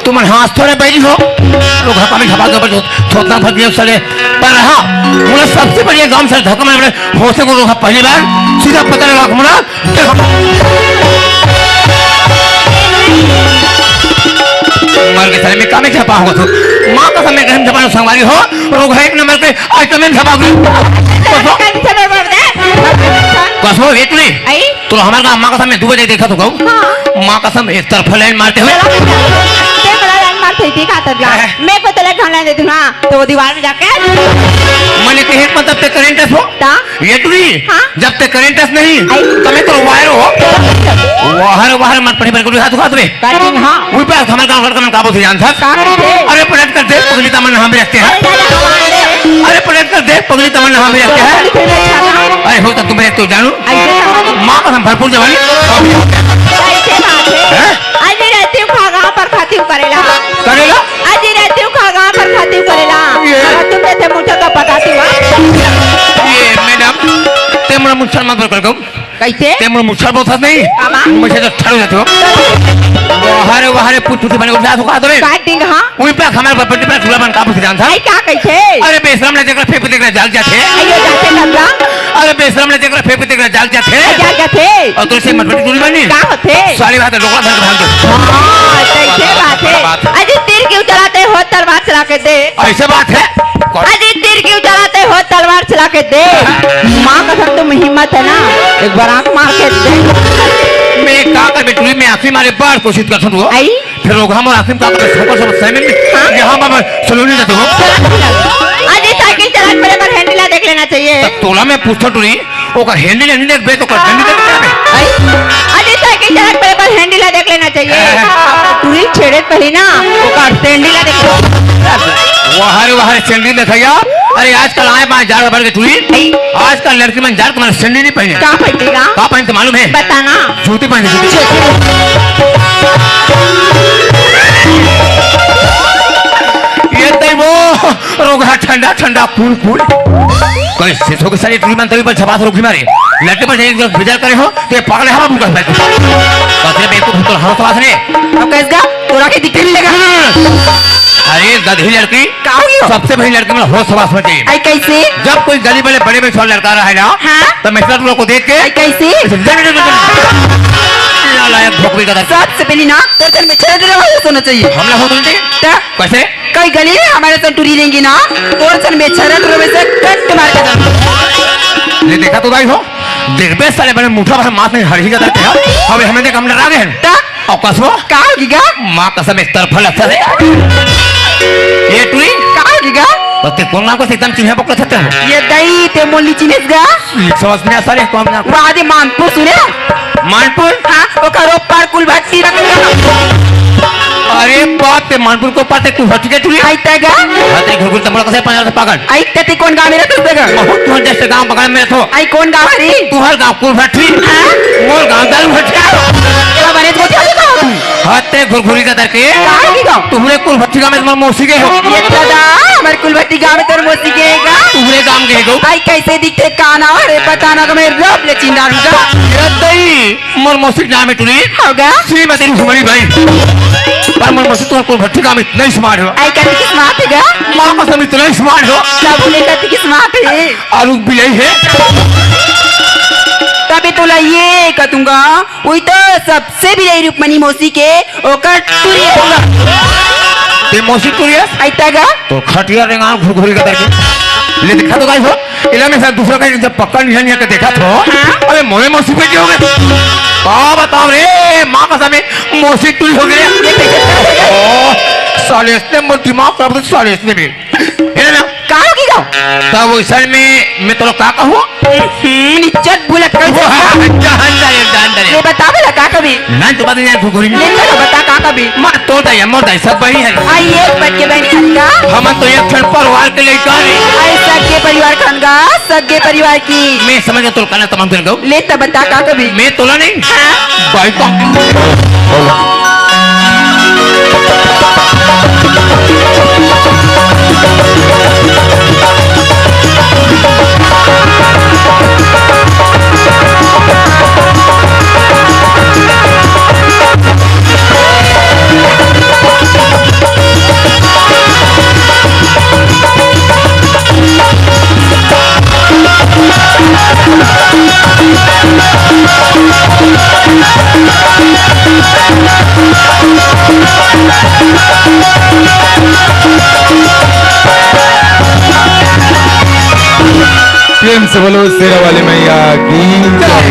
तुम हाथ थोड़े बैठी हो लोग हका में छपा के थोतना फट गया सले पर हाँ मुझे सबसे बढ़िया गांव से धक्का मारे हो से को पहली बार सीधा पता लगा मुना मर के साले में काम में छपा होगा तो माँ का समय गहन छपा संगवारी हो रोग है एक नंबर पे आइटम में छपा कसो वेट नहीं तो हमारे गांव माँ का समय 2 बजे देखा तो कहूँ माँ का समय एक तरफ लाइन मारते हुए मैं को तले खाना दे दूँ ना तो वो दीवार में जाके मैंने कहे मतलब ते करेंटस हो ये टुरी जब ते करेंटस नहीं तमें तो वायर हो वायर मत पड़े पर कोई हाथ उठा दे हां वही पे हमारे गांव लड़का मन काबू से जान था अरे पलट कर दे पगली तमन्ना हम रखते हैं अरे पलट कर दे पगली तमन्ना हम रखते हैं अरे हो तो तुम्हें तो जानू मां का हम भरपूर जवानी आज रहती हूँ खागा पर खाती हूँ करेला आज रहती हूँ खागा पर खाती हूँ करेला तुमने थे मुझे तो बताती हूँ ये मैडम ते मुझे मुच्छर मत कर दो कैसे ते मुझे मुच्छर बहुत नहीं मुझे तो ठड़ जाते हो वाहरे वाहरे पुट बने उठा तो का दो रे काटिंग हां वही पे हमारे बपटी पे खुला बन काबू से जान था क्या कैसे अरे बेशरम ने देखकर फेंक देकर जाल जाते अरे जाते लगा अरे बेशरम ने देखकर फेंक देकर जाल जाते और तुझसे मटपटी दूरी बनी क्या होते साली बात लोगों धर भाग दो हां कैसे बात है अजी तीर क्यों चलाते हो तलवार चला के दे ऐसे बात है अजी तीर क्यों चलाते हो तलवार चला के दे मां का सब तुम हिम्मत है ना एक बार आंख मार के दे मैं का कर बेटुली में आखिरी मारे बार कोशिश कर सुनो फिर लोग हम आखिरी का कर सोकर सब सही में यहां बाबा सलूनी जाते हो अजी साइकिल चला पड़े पर हैंडल देख लेना चाहिए तोला में पूछतो टुरी ओ का हैंडल नहीं देख बे तो कर हैंडल देख अजी साइकिल चला पड़े पर हैंडल देख लेना चाहिए टुरी छेड़े पहले ना ओ का हैंडल देख वाहरे सैंडल दिखाया अरे आजकल आए पाए जार बढ़ के टुरी आजकल लड़की में जार तुम्हारे सैंडल नहीं पहने क्या पहनेगा क्या पहनते मालूम है बताना जूती पहने ये तो वो रोग है ठंडा ठंडा कूल कूल कोई सिसो के सारी टुरी मंत्री पर छपास रोगी मारे लड़के पर एक विचार करे हो तो ये पागल है हम कर बैठे कसरे बेवकूफ तो हम सवास ने अब कैसगा तोरा के दिखने मिलेगा अरे गधी लड़की सबसे बड़ी लड़की में होश सवास में चाहिए आई कैसे जब कोई गली वाले बड़े में छोड़ लड़का रहा है ना तो मैं सब लोग को देख के आई कैसे नालायक भोकवी का सबसे पहली ना तोर में छेड़ देने वाले सोना चाहिए हमला हो तुमने कैसे कई गली में हमारे साथ टूरी लेंगी ना तोर सन में छेड़ देने से कट मार के जाओ ले देखा तो भाई हो देखबे साले बड़े मुठा भर मांस में हड़ी जाते हैं अब हमें देख हम डरा गए हैं और कसमो का होगा मां कसम इस तरफ लगता है ये टुरी का होगा तो कौन ना को एकदम चिन्ह पकड़ सकते हैं ये दई ते मोली चिनेसगा समझ में सारे कौन ना वादे मानपुर सुने मानपुर हां ओकरो पार कुल भट्टी रखना अरे बात ते मानपुर को पाते तू हट के टुरी आई तगा हाथे घुरघुर तमड़ा कसे पानी से पागल आई तते कौन गांव में रहते तगा बहुत तू जैसे गांव पकड़ में तो आई कौन गांव रे तू हर गांव कुल भट्टी मोर गांव दाल भट्टा क्या बने को क्या हाथे घुरघुरी का करके तुम्हारे कुल भट्टी गांव में मौसी के हो ये दादा हमारे कुल भट्टी गांव में तेरे मौसी केगा तुम्हारे गांव के हो आई कैसे दिखते काना रे पता ना मैं रब ले चिंदारूंगा ये दई मोर मौसी नाम है टुरी होगा श्रीमती रुक्मणी भाई पर मोर मौसी तो कुल भट्टी गांव में इतना स्मार्ट हो आई कति की स्मार्ट है मां का सब इतना स्मार्ट हो सब ले कति की स्मार्ट है आलू भी यही है तबे तोला ये कतूंगा वही तो सबसे भी रही रुक्मणी मौसी के ओकर टुरी होगा ते मौसी टुरी है आई तगा तो खटिया रे गांव घुरघुरी का करके ले देखा तो गाइस हो इला में सब दूसरा का जब पकड़ नहीं है के देखा तो अरे मोरे मौसी पे हो गए का बताओ रे मां का समय मौसी टुरी हो गई ओ साले इसने मोर दिमाग खराब कर साले इसने भी है ना का होगी गाओ तब वो इसल में मैं तो का कहूं निचत बुलक कर जान ये बता बला का कभी ना तो बात नहीं घुरघुरी ले तो बता का कभी मां तो दया मोर दया सब बनी है आई एक बन के बहनी हनगा हम तो एक क्षण परिवार के लिए कर आई सगे परिवार खनगा सगे परिवार की मैं समझ तो कहना तमाम कर गो ले तो बता का कभी मैं तोला नहीं भाई तो प्रेम से बोलो शेरा वाली मैया की जय।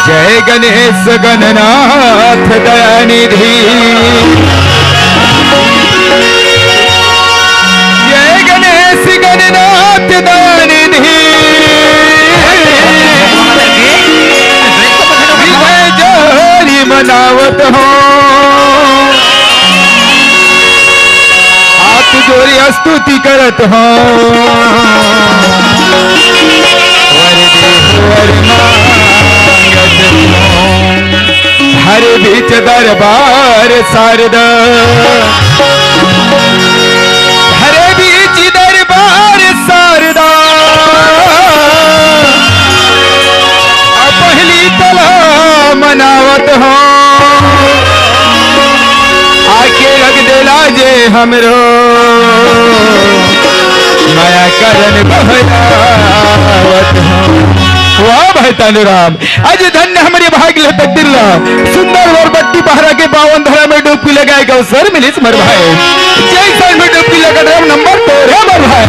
जय गणेश गणनाथ दयानिधि, जय गणेश गणनाथ दयानिधि, विजय जोरी मनावत हो, हाथ जोड़ी स्तुति करत हो, हर बीच दरबार शारदा, हर बीच दरबार शारदा, पहली तला मनावत हो, आके लग देला जे हमरो माया करन बहलावत हो। वाह भाई तालुराम, आज धन्य हमारे भाग्य तकदीरला सुंदर और बट्टी पहरा के 52 धरा में डुबकी लगाए गए सर मिलिस मर भाई, जैसा में डुबकी लगा रहा नंबर तोरे मर भाई।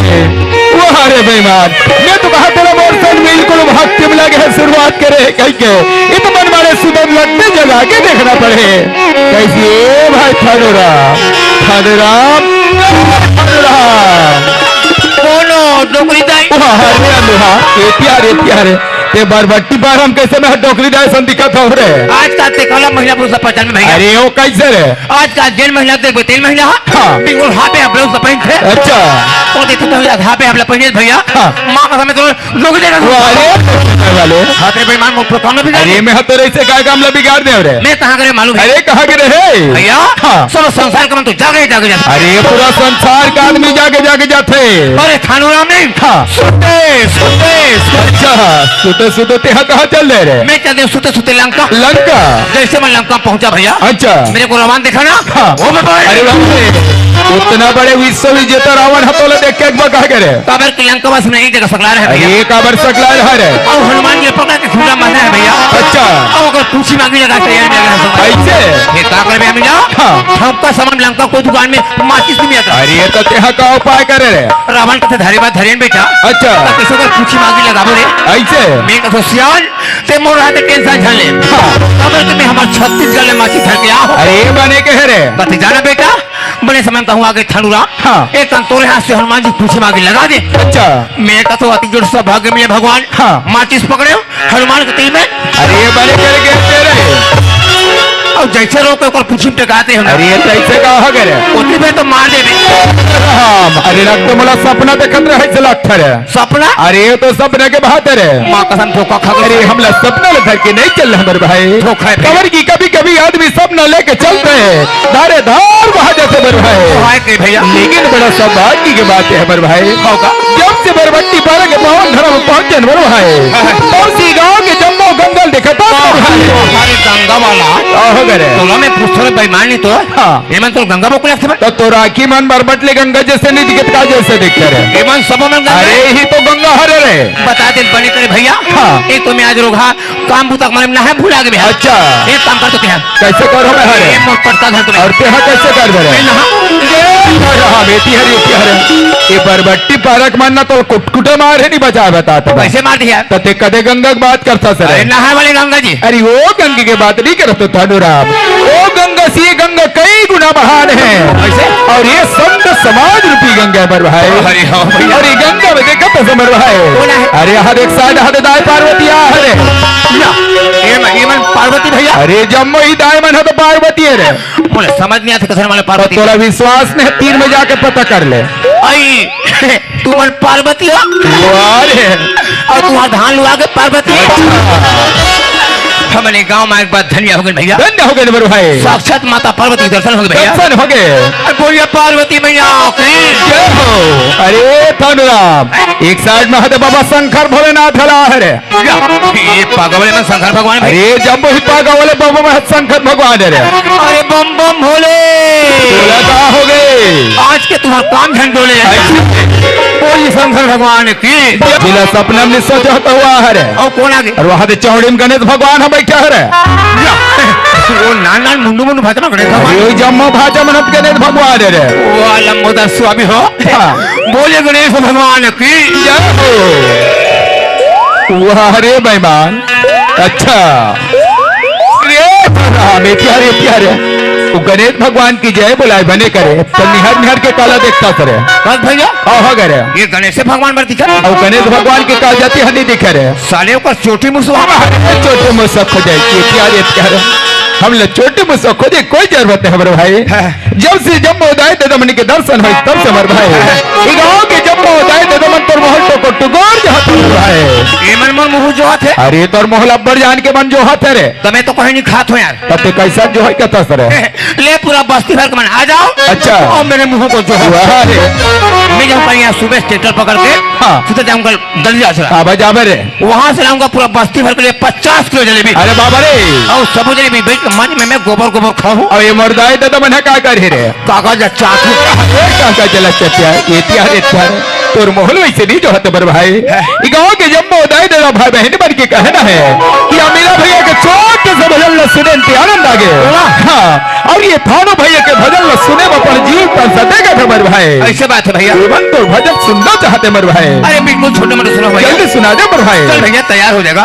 वाह रे बेईमान, मैं तो कहा तेरा मोर सन बिल्कुल भक्ति में लगे है शुरुआत करे कह के इत मन मारे सुबह लगते जगा के देखना पड़े कैसी भाई तालुराम तालुराम तालुराम बोलो डोकरी दाई। वाह रे अनुहा ए प्यारे ते बरबट्टी बार हम कैसे में डोकरी दाई सन दिखत हो रे। आज का ते कला महिला पुरुष पहचान में भैया। अरे वो कैसे रे? आज का जेल महिला ते तेल महिला हाँ। बिल्कुल हाथ पे ब्लाउज पहन थे। अच्छा तो देखते तो हाथ पे अपना पहने भैया। हाँ। मां का समय तो लोग देना अरे वाले हाथ पे बेईमान मुंह पर कौन भी अरे मैं तो ऐसे काय काम ला बिगाड़ दे रे। मैं कहां करे मालूम है? अरे कहां के रहे भैया हाँ। सब संसार का मन तो जागे जाते। अरे पूरा संसार का आदमी जाके जाते। अरे थानूराम नहीं हाँ सुते अच्छा सुते सुते तेहा कहाँ चल रहे रे? मैं चलते सुते सुते लंका जैसे मैं लंका पहुंचा भैया। अच्छा मेरे को रावण देखा ना हाँ। वो मैं अरे उतना बड़े विश्व विजेता रावण हतोले देख के कहा करे काबर की लंका बस नहीं जगह सकला रहे भैया। ये काबर सकला है और हनुमान जी पकड़ के खुला मारना है भैया। अच्छा और अगर पूछी मांगी लगा तो ऐसे ये का कर में मिला हाँ। सबका सामान लंका कोई दुकान में माचिस नहीं आता। अरे तो तेहा का उपाय करे रे? रावण के धारे बात धरेन बेटा। अच्छा किसी को पूछी मांगी लगा बोले ऐसे मैं कहो सियाल ते मोर हाथ टेंशन झल ले काबर के मैं हमार 36 गले माचिस धर के आओ। अरे बने के है रे? बत जाना बेटा बड़े समय कहूँ आगे थानूरा हाँ। एक तोरे हाथ से हनुमान जी पूछी मांगी लगा दे। अच्छा मैं का तो अति जोर से भाग्य मिले भगवान। हाँ। माचिस पकड़े हनुमान के तीर में। अरे बने करके तेरे और जैसे रोक ऊपर पूछी टकाते हैं अरे कैसे कहा करे उतनी में तो मार दे अरे रक्त मोला सपना देखत रहे से लक्षर है सपना। अरे तो सपना के बहादुर है माँ कसम धोखा खा गए। अरे हमला सपना ले धर के नहीं चल रहा मेरे भाई धोखा है। खबर की कभी कभी आदमी सपना लेके चलते हैं धारे धार बहा जाते मेरे भाई हाय के भैया लेकिन बड़ा सौभाग्य की बात है मेरे भाई होगा जब से बरबट्टी पारा के पावन धर्म पहुंचे मेरे भाई और सी गाँव के जम्मू गंगल दिखता हमारे गंगा वाला हो गए तोला में पूछो बेईमानी तो हाँ। एमन तो गंगा बोकुल लगते तो राखी मन बरबटले गंगा जैसे नहीं दिखत का जैसे दिखते रहे एमन सब में गंगा अरे ही तो गंगा हरे रहे बता दे बने करे भैया। हाँ। एक तो मैं आज रोगा काम बुतक मन ना है भूला गए। अच्छा एक काम कर तो क्या कैसे करो मैं हरे एक मोट पड़ता घर तुम्हें और तेहा कैसे कर दे रहा बेटी हरी ये बरबट्टी पारक मानना तो कुटकुटे मार है नहीं बचा बता कैसे मार दिया तो ते कदे गंगा की बात करता सर नहा वाले गंगा जी। अरे वो गंगा की बात नहीं करते थानूराम वो गंगा से ये गंगा कई गुना महान है कैसे? और ये संत समाज रूपी गंगा है मेरे भाई अरे हाँ भैया। और ये गंगा में देखा तो मेरे कौन है? भाई अरे हर एक साइड हर दाई पार्वती हरे एमन पार्वती भैया। अरे जम्मू ही दाई मन है तो पार्वती है रे मुझे समझ नहीं आता कसर वाले पार्वती तोरा विश्वास नहीं तीर में जाके पता कर ले आई तू मन पार्वती हो अरे और तुम्हारा धान लुआ के पार्वती हम अपने गांव में एक बार धन्य हो गए भैया, धन्य हो गए मेरे भाई, साक्षात माता पार्वती के दर्शन हो गए भैया। दर्शन हो गए। बोलिए पार्वती मैया की जय हो। अरे धनुराम, एक साइड में हद बाबा शंकर भोलेनाथ हला है रे। ये पागल में शंकर भगवान है। अरे जब वही पागा वाले बाबा में शंकर भगवान है रे। अरे बम बम भोले बोला हो गए आज के तुम्हारा काम झंडोले बोलिए शंकर भगवान की। जिला सपना में सोचा हुआ है रे। और कौन आगे? और वहां चौड़ी में गणेश भगवान हम बैठा है रे। वो नान नान मुंडू मुंडू भाजमा गणेश भगवान, अरे जम्मो भाजा में गणेश भगवान है रे। वो लंबोदर स्वामी हो। हाँ। बोले गणेश भगवान की जय हो। वाह रे बेईमान, अच्छा रे प्यारे वो गणेश भगवान की जय बुलाए बने करे तो निहर निहर के काला देखता सर बस भैया हो गए ये गणेश भगवान पर दिखा और गणेश भगवान की काल जाती हनी दिखे रे। साले का छोटी मुसवा छोटे मुझसे खोजे प्यारे हम लोग छोटे मुझसे खोजे कोई जरूरत है हमारे भाई। जब से जब मोदाय ददमन के दर्शन हो तब से हमारे भाई गाँव के जब मोदाय ददमन पर मोहल तो टुगोर जहाँ पर भाई मन मन मुँह जो हाथ है। अरे तोर मोहल अब्बर जान के मन जो हाथ है रे तुम्हें तो कहीं नहीं खात हो यार। तब कैसा जो है कहता सर ले पूरा बस्ती भर मन आ जाओ। अच्छा। और मेरे मुंह को जो है मैं जाऊंगा यहाँ सुबह स्टेटर पकड़ के हाँ। सीधे जाऊंगा दलिया से आवाज आवे रे वहाँ से लाऊंगा पूरा बस्ती भर के लिए 50 किलो जलेबी। अरे बाबा रे और सब जलेबी बेच के मन में मैं गोबर गोबर खाऊं। और ये मर्दाई दादा मन का कर रे कागज चाकू काका चला चचा ये त्यार तोर मोहल वैसे नहीं जो हते बर भाई गाँव के जब मोदाई दादा भाई बहन बन के कहना है कि अमीरा भैया के छोटे से भजन ल सुने आनंद आ गए। हाँ और ये थानो भैया के भजन ल सुने अपन जीव पर सदेगा था मर भाई। ऐसे बात है भैया जीवन तो भजन सुनना चाहते मर भाई। अरे बिल्कुल छोटे मोटे सुनो भैया जल्दी सुना दे मर भाई। चल भैया तैयार हो जाएगा।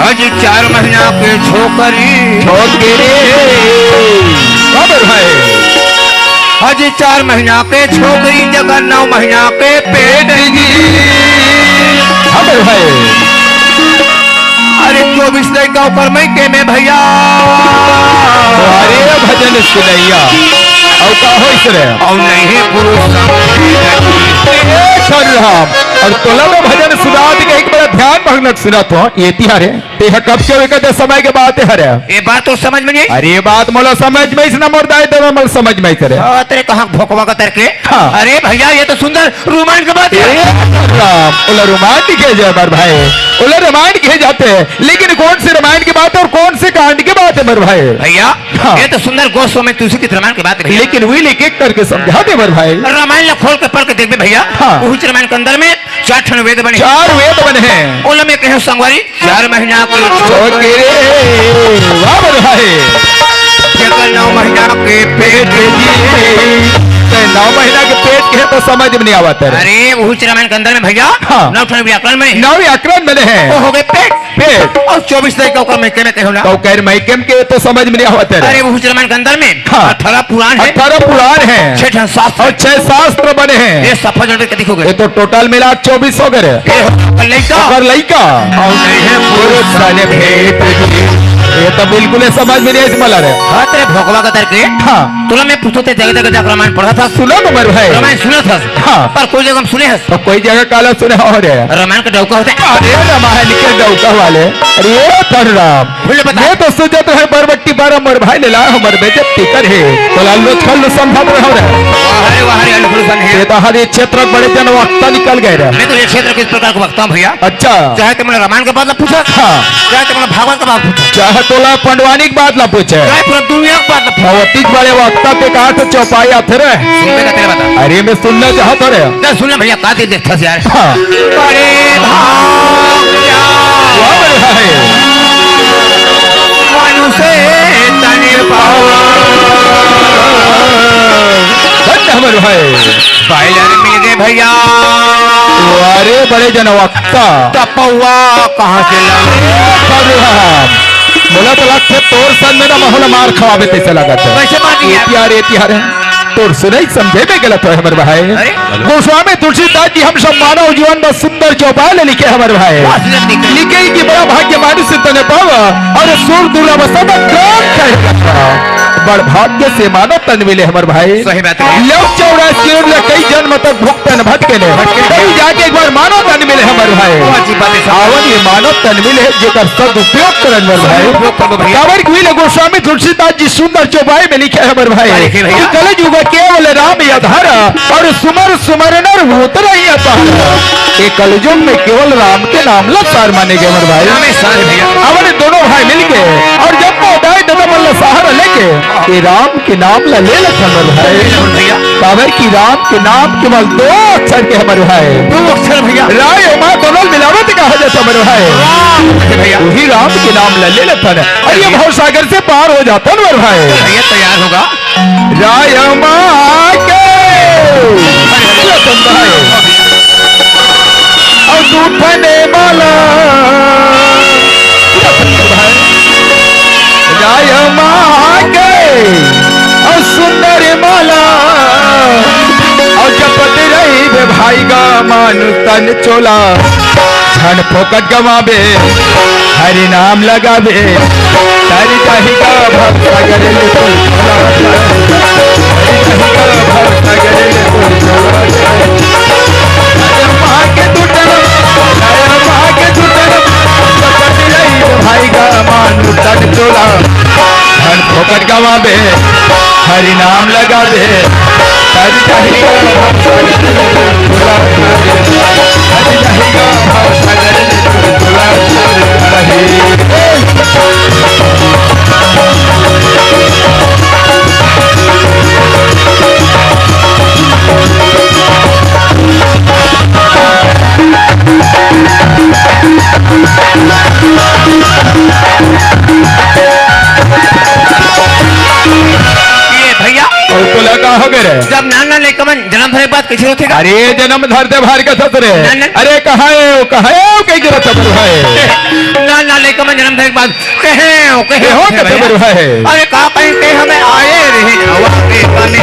आज 4 महीना के छोकरी भाई आज 4 महीना के छोकरी जगह 9 महीना के पेट भाई। अरे 24 लड़का ऊपर मैं के में भैया अरे भजन सुनैया और का हो इसरे और नहीं पुरुष और तोला में भजन सुना के एक बड़ा ध्यान भगनक सुना तो ये तिहारे ते कब के कहते समय के बात है ये बात तो समझ में नहीं। अरे ये बात मोला समझ में इसना मोरदाई दे मोल समझ में करे तेरे कहाँ भोकवा का तरके। हाँ। अरे भैया ये तो सुंदर रोमांच की बात है। राम रोमांटिक है जय मर भाई उलर रोमांटिक है जाते हैं लेकिन कौन से रामायण की बात है और कौन से कांड की बात है मर भाई भैया। हाँ। ये तो सुंदर गोस्व में तुलसी की रामायण की बात है लेकिन वही एक एक करके समझा दे मर भाई। रामायण खोल के पढ़ के देख भैया। हाँ। उस रामायण के अंदर में 4 वेद बने 4 वेद बने हैं उन में कहे संगवारी 4 महीना के वाह मर भाई 9 महीना के पेट 9 महीना के पेट के तो समझ में नहीं आवत है। अरे उस रामायण के अंदर में भैया हाँ। 9 व्याकरण में 9 व्याकरण बने हैं वो हो गए पेट और 24 लड़का ऊपर मैं कहने कहूँ तो कह मैकेम के तो समझ में नहीं आवत है। अरे उस रामायण के अंदर में हाँ। 18 पुराण है 18 पुराण है 6 शास्त्र और 6 शास्त्र बने हैं। ये सफा जोड़ के दिखोगे ये तो टोटल मिला 24 हो गए लड़का और नहीं है पुरुष साले भेंट ये तो बिल्कुल समझ में नहीं मलर है। तेरे भोगवा का तरके हाँ तुला मैं पूछो थे जगह जगह जाकर रामायण पढ़ा था सुनो तो मर भाई रामायण सुना था। हाँ। पर कोई जगह हम सुने हैं तो कोई जगह काला सुने हो रहे रामायण का डौका होता है। अरे रामायण के डौका वाले अरे धनराम बोले बता ये तो सुजत है बरबट्टी बारह मर भाई ले ला हमर बेटे टिकर है तो लालो छल संभव हो रहा वाहरे वाहरे अनुपुरुषन है। ये तो हर क्षेत्र बड़े जन वक्ता निकल गए रहे। मैं तो ये क्षेत्र किस प्रकार को वक्ता हूँ भैया। अच्छा चाहे तो मैंने रामायण का बात पूछा हाँ चाहे तो मैंने भागवत का बात पूछा चाहे तोला पंडवानी की बात ना पूछे चाहे पूरा दुनिया की बात पूछा भगवती बड़े वक्ता पे कहा तो चौपाई आते रहे सुनने का तेरे बता अरे मैं सुनना चाहता रहे चल सुन ले भैया का दे देखता से यार। हाँ अरे भाग्या वाह मेरे भाई मनुष्य तनि पावा धन्य हमारे भाई बाइलर मेरे भैया अरे बड़े जन वक्ता तपौआ कहाँ से ला बोला तो लगते तोर सन में ना माहौल मार खवाबे तैसे लगा था कैसे मार दिया एतिहार तोर सुनाई समझे में गलत है हमारे भाई। अरे? गोस्वामी तुलसीदास जी हम सब मानव जीवन में सुंदर चौपाल लिखे हमारे भाई लिखे कि बड़ा भाग्य मानुष तने पावा और सुर दुर्लभ सब बड़ भाग्य से मानो तन मिले हमार भाई। सही बात है। लव 84 कई जन्म तक भुगतन भटके ने कहीं जाके एक बार मानो तन मिले हमार भाई। आवन ये मानो तन मिले जेकर सदुपयोग करन हमार भाई। काबर की ले गोस्वामी तुलसीदास जी सुंदर चौपाई में लिखे है हमार भाई कि कलयुग केवल राम आधार और सुमर सुमर नर भूत रही ये कलयुग में केवल राम के नाम ला सार माने गए हमारे भाई। हमारे दोनों भाई मिलके और जब वो दाई दादा मल्ला सहारा लेके ये राम के नाम ला ले लेते हमारे भाई। काबर की राम के नाम केवल 2 अक्षर के हमारे भाई, 2 अक्षर भैया। राय माँ दोनों मिलावट कहा जाता हमारे भाई। वही राम के नाम ला ले लेता है और ये भव सागर से पार हो जाता है हमारे भाई। भैया तैयार होगा राय माँ के और दूठने वाला राय मांगे और सुंदर माला और जपत रही बे भाई गा मानु तन चोला झन फोकट गवाबे हरि नाम लगाबे तारी जाहिगा भक्त सागर ले कोई चोला तारी जाहिगा भक्त सागर ले कोई चोला भाई गा मानु तन चोला धन फोकट गवाबे हरि नाम लगा दे हरि जाहिगा भव सागर चोला हरि जाहिगा भव सागर चोला जब नाना ले कमन जन्म धरे बात कैसे होतेगा? अरे जन्म धरते भार का ससुरे अरे कहाँ है कहीं जरा सबर है नाना ले कमन जन्म धरे बात कहे हो अरे कहा कहीं के हमें आए रहे हवा के पानी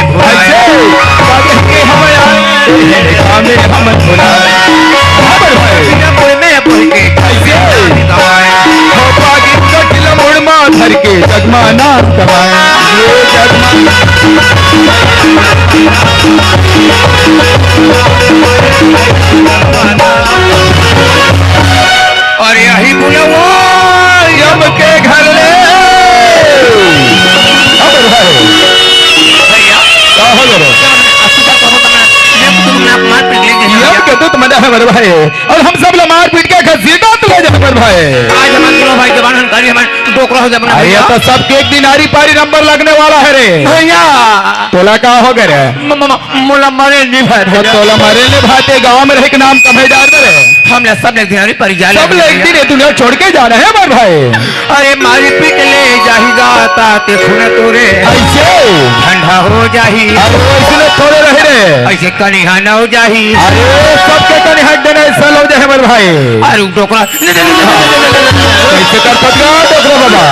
के हमें आए हमें हम भुलाए खबर है बोल में बोल के कैसे दवाएं हो पागी कटिल मुड़मा धर के जगमा नाम कमाए ये जगमा और यही बोले वो यम के घर ले खबर है भैया क्या हो गया यम के दूत मजा है मेरे भाई और हम सब लोग मार पीट के घसीटा तो ले जाए मेरे भाई आज हमारे दोनों भाई जवान हंकारी हमारे डोकरा हो जाए अरे तो सबके एक दिन आरी पारी नंबर लगने वाला है रे भैया तोला का हो गया मोला मरे नहीं भाई तोला मरे ने भाते गांव में रह के नाम कमेदार रे हमने सब एक दिन पर जा सब एक दिन दुनिया छोड़ के जाना है मेरे भाई अरे मारी पीट ले जाही जाता ते सुने तोरे ऐसे ठंडा हो जाही अरे इसलिए थोड़े रहे रे ऐसे कनिहा न हो जाही अरे सबके कनिहा देना ऐसा लो जाए मेरे भाई अरे डोकरा कैसे कर पकड़ा डोकरा बाबा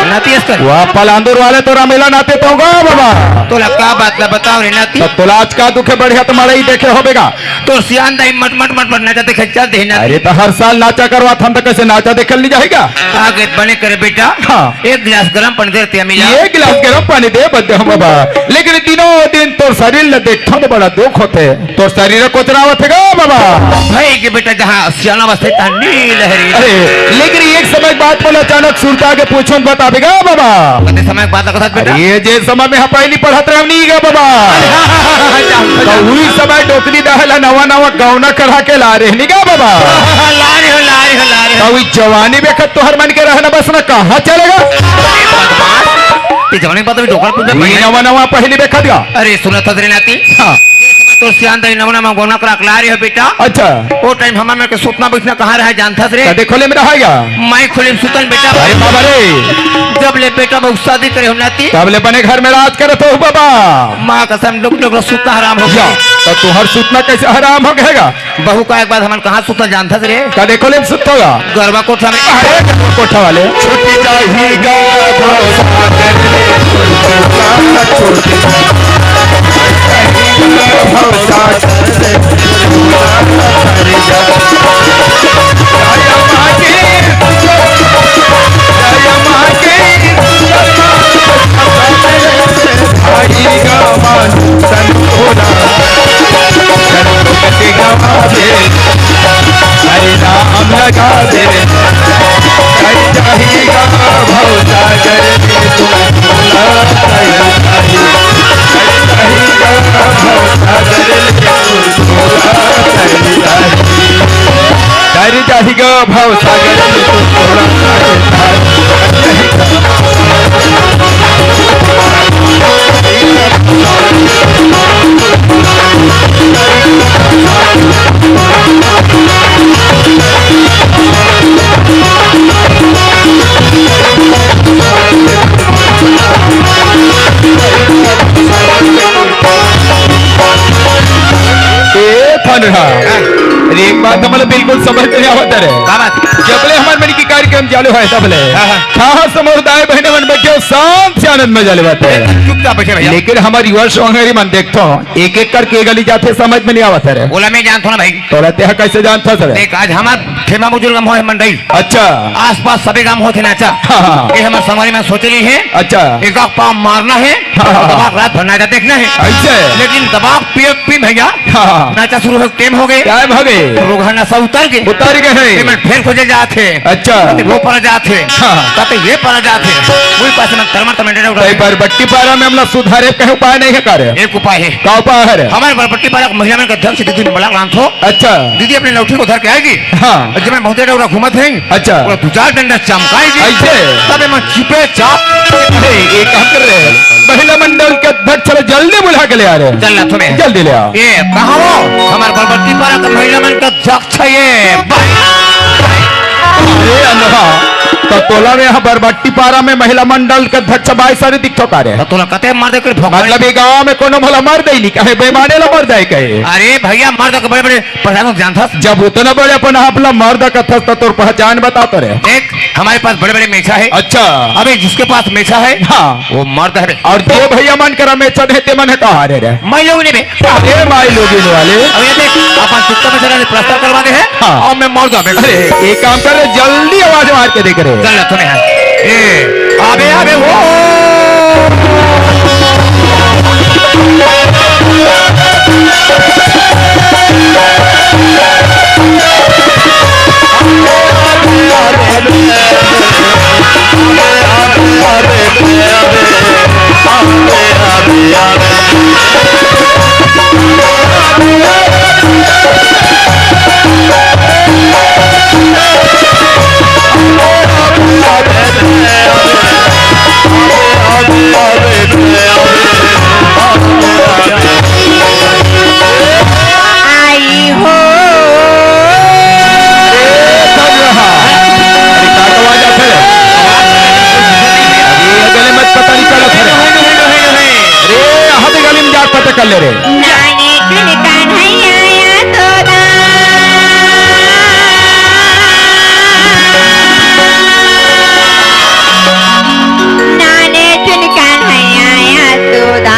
नाती कर वह पलांदूर वाले तो रामेला नाते तो गा बाबा तोला क्या बात ला बताओ रे नाती तो तोला आज का दुखे बढ़िया तुम्हारा ही देखे होबेगा तो सियान दाई मट मट मट मट नाचा देखे चल दे ना अरे तो हर साल नाचा करवा हम तो कैसे नाचा देखे नहीं जाएगा आगे बने करे बेटा हाँ एक गिलास गरम पानी देते मिला एक गिलास गर्म पानी दे बदे हम बाबा लेकिन दिनों दिन तो शरीर ले देखो तो बड़ा दुख होते तो शरीर को चरावत है बाबा भाई के बेटा जहाँ सियाना बसे नील लहरी अरे लेकिन एक समय बात बोला अचानक सुरता के पूछो बताबेगा बाबा कते समय बात का बेटा ये जे समय में पहली पढ़त रह नहीं गा बाबा तो वही समय डोकरी दहला नवा नवा गौना करा के ला रहे नहीं गा बाबा लारे तो जवानी बेखत तो हर मन के रहना बस ना कहाँ चलेगा जवानी बात में डोकर पूछ नवा नवा पहली बेखत गा अरे सुना था तेरे नाती हाँ तो सियान दाई नवा नवा गौना करा ला रही है बेटा अच्छा वो टाइम हमारे में के सुतना बैठना कहाँ रहा जानता रे कदे खोले में रहेगा मैं खुले सुतन बेटा अरे बाबा रे जब ले बेटा बहुत शादी करे हम नाती तब ले बने घर में राज करे तो बाबा माँ कसम लोग लोग सुतना हराम हो गया तो तू हर सुतना कैसे हराम हो गएगा बहू का एक बार हमारे कहाँ सुतना जानता रे कदे खोले में सुत होगा गरबा कोठा में अरे कोठा वाले छुट्टी चाहिएगा लगा दे कर जाएगा भव सागर में तुम भूला कर जाएगा भव सागर में तुम भूला कर जाएगा भव सागर में तुम भूला अरे एक बात हमारे बिल्कुल समझ नहीं आवत है जबले हमारे मन की कार्यक्रम चालू है तबले कहा समुदाय बहने मन बैठे शांत से आनंद में जाले बात है चुपचाप बैठे भैया। लेकिन हमारी युवा सोहंगरी मन देखतो एक एक करके गली जाते समझ में नहीं आवत है बोला मैं जानता हूँ ना भाई। तो रहते हैं कैसे जानता सर देख आज हमार खेमा बुजुर्ग हो मंडई अच्छा आसपास सभी गांव होते नाचा हाँ। ये हमारे समाज में सोचली है अच्छा एक पाव मारना है हाँ। दबाव रात भर नाचा देखना है ऐसे लेकिन दबाव पी भैया हाँ। नाचा शुरू हो टेम हो गए क्या भागे रोगा नशा उतर गए हैं फिर खोजे जाते अच्छा वो पर जाते हाँ। कहते ये पर जाते वही पास में तरमर टमाटर कई बार बट्टी पारा में हमला सुधारे कहे उपाय नहीं है कार्य एक उपाय है का उपाय है हमारे बरबट्टी पारा महिला में अध्यक्ष दीदी बड़ा ग्रांथ हो अच्छा दीदी अपने लौठी को धर के आएगी हाँ और जब मैं बहुत डोरा घूमत है अच्छा वो दो चार डंडा चमकाएगी ऐसे तब मैं छिपे चाप अरे ये काम कर रहे हैं महिला मंडल के अध्यक्ष चलो जल्दी बुला के ले आ रहे हैं चल तुम्हें जल्दी ले आओ ये कहाँ हो हमारे बरबट्टी पारा का महिला मन का अध्यक्ष है ये अरे अल्लाह तो तोला में यहाँ बरबट्टी पारा में महिला मंडल के अध्यक्ष बाई सारे दिखतो कार्य तो तोला कते मार दे कर मतलब ये गाँव में कोनो भला मर दे नहीं कहे बेमाने ला मर जाए कहे अरे भैया मार दे बड़े बड़े पहचान जानता जब उतना बड़े अपन आपला मर्द कथस तो तोर पहचान बता करे देख हमारे पास बड़े बड़े मेछा है अच्छा अबे जिसके पास मेछा है हाँ वो मर्द है और जो भैया मन करा में चढ़ है ते मन है तो हारे रे मैं लोग ने अरे माई लोगिन वाले अब ये देख अपन चुपता में चला प्रस्ताव करवा दे है हाँ। और मैं मर जाऊं अरे एक काम कर जल्दी आवाज मार के देख रहे चल तुम्हें ए अबे अबे वो आई हो पता कर ले रे नानी चुन कन्हैया तोदा नानी चुन कन्हैया तोदा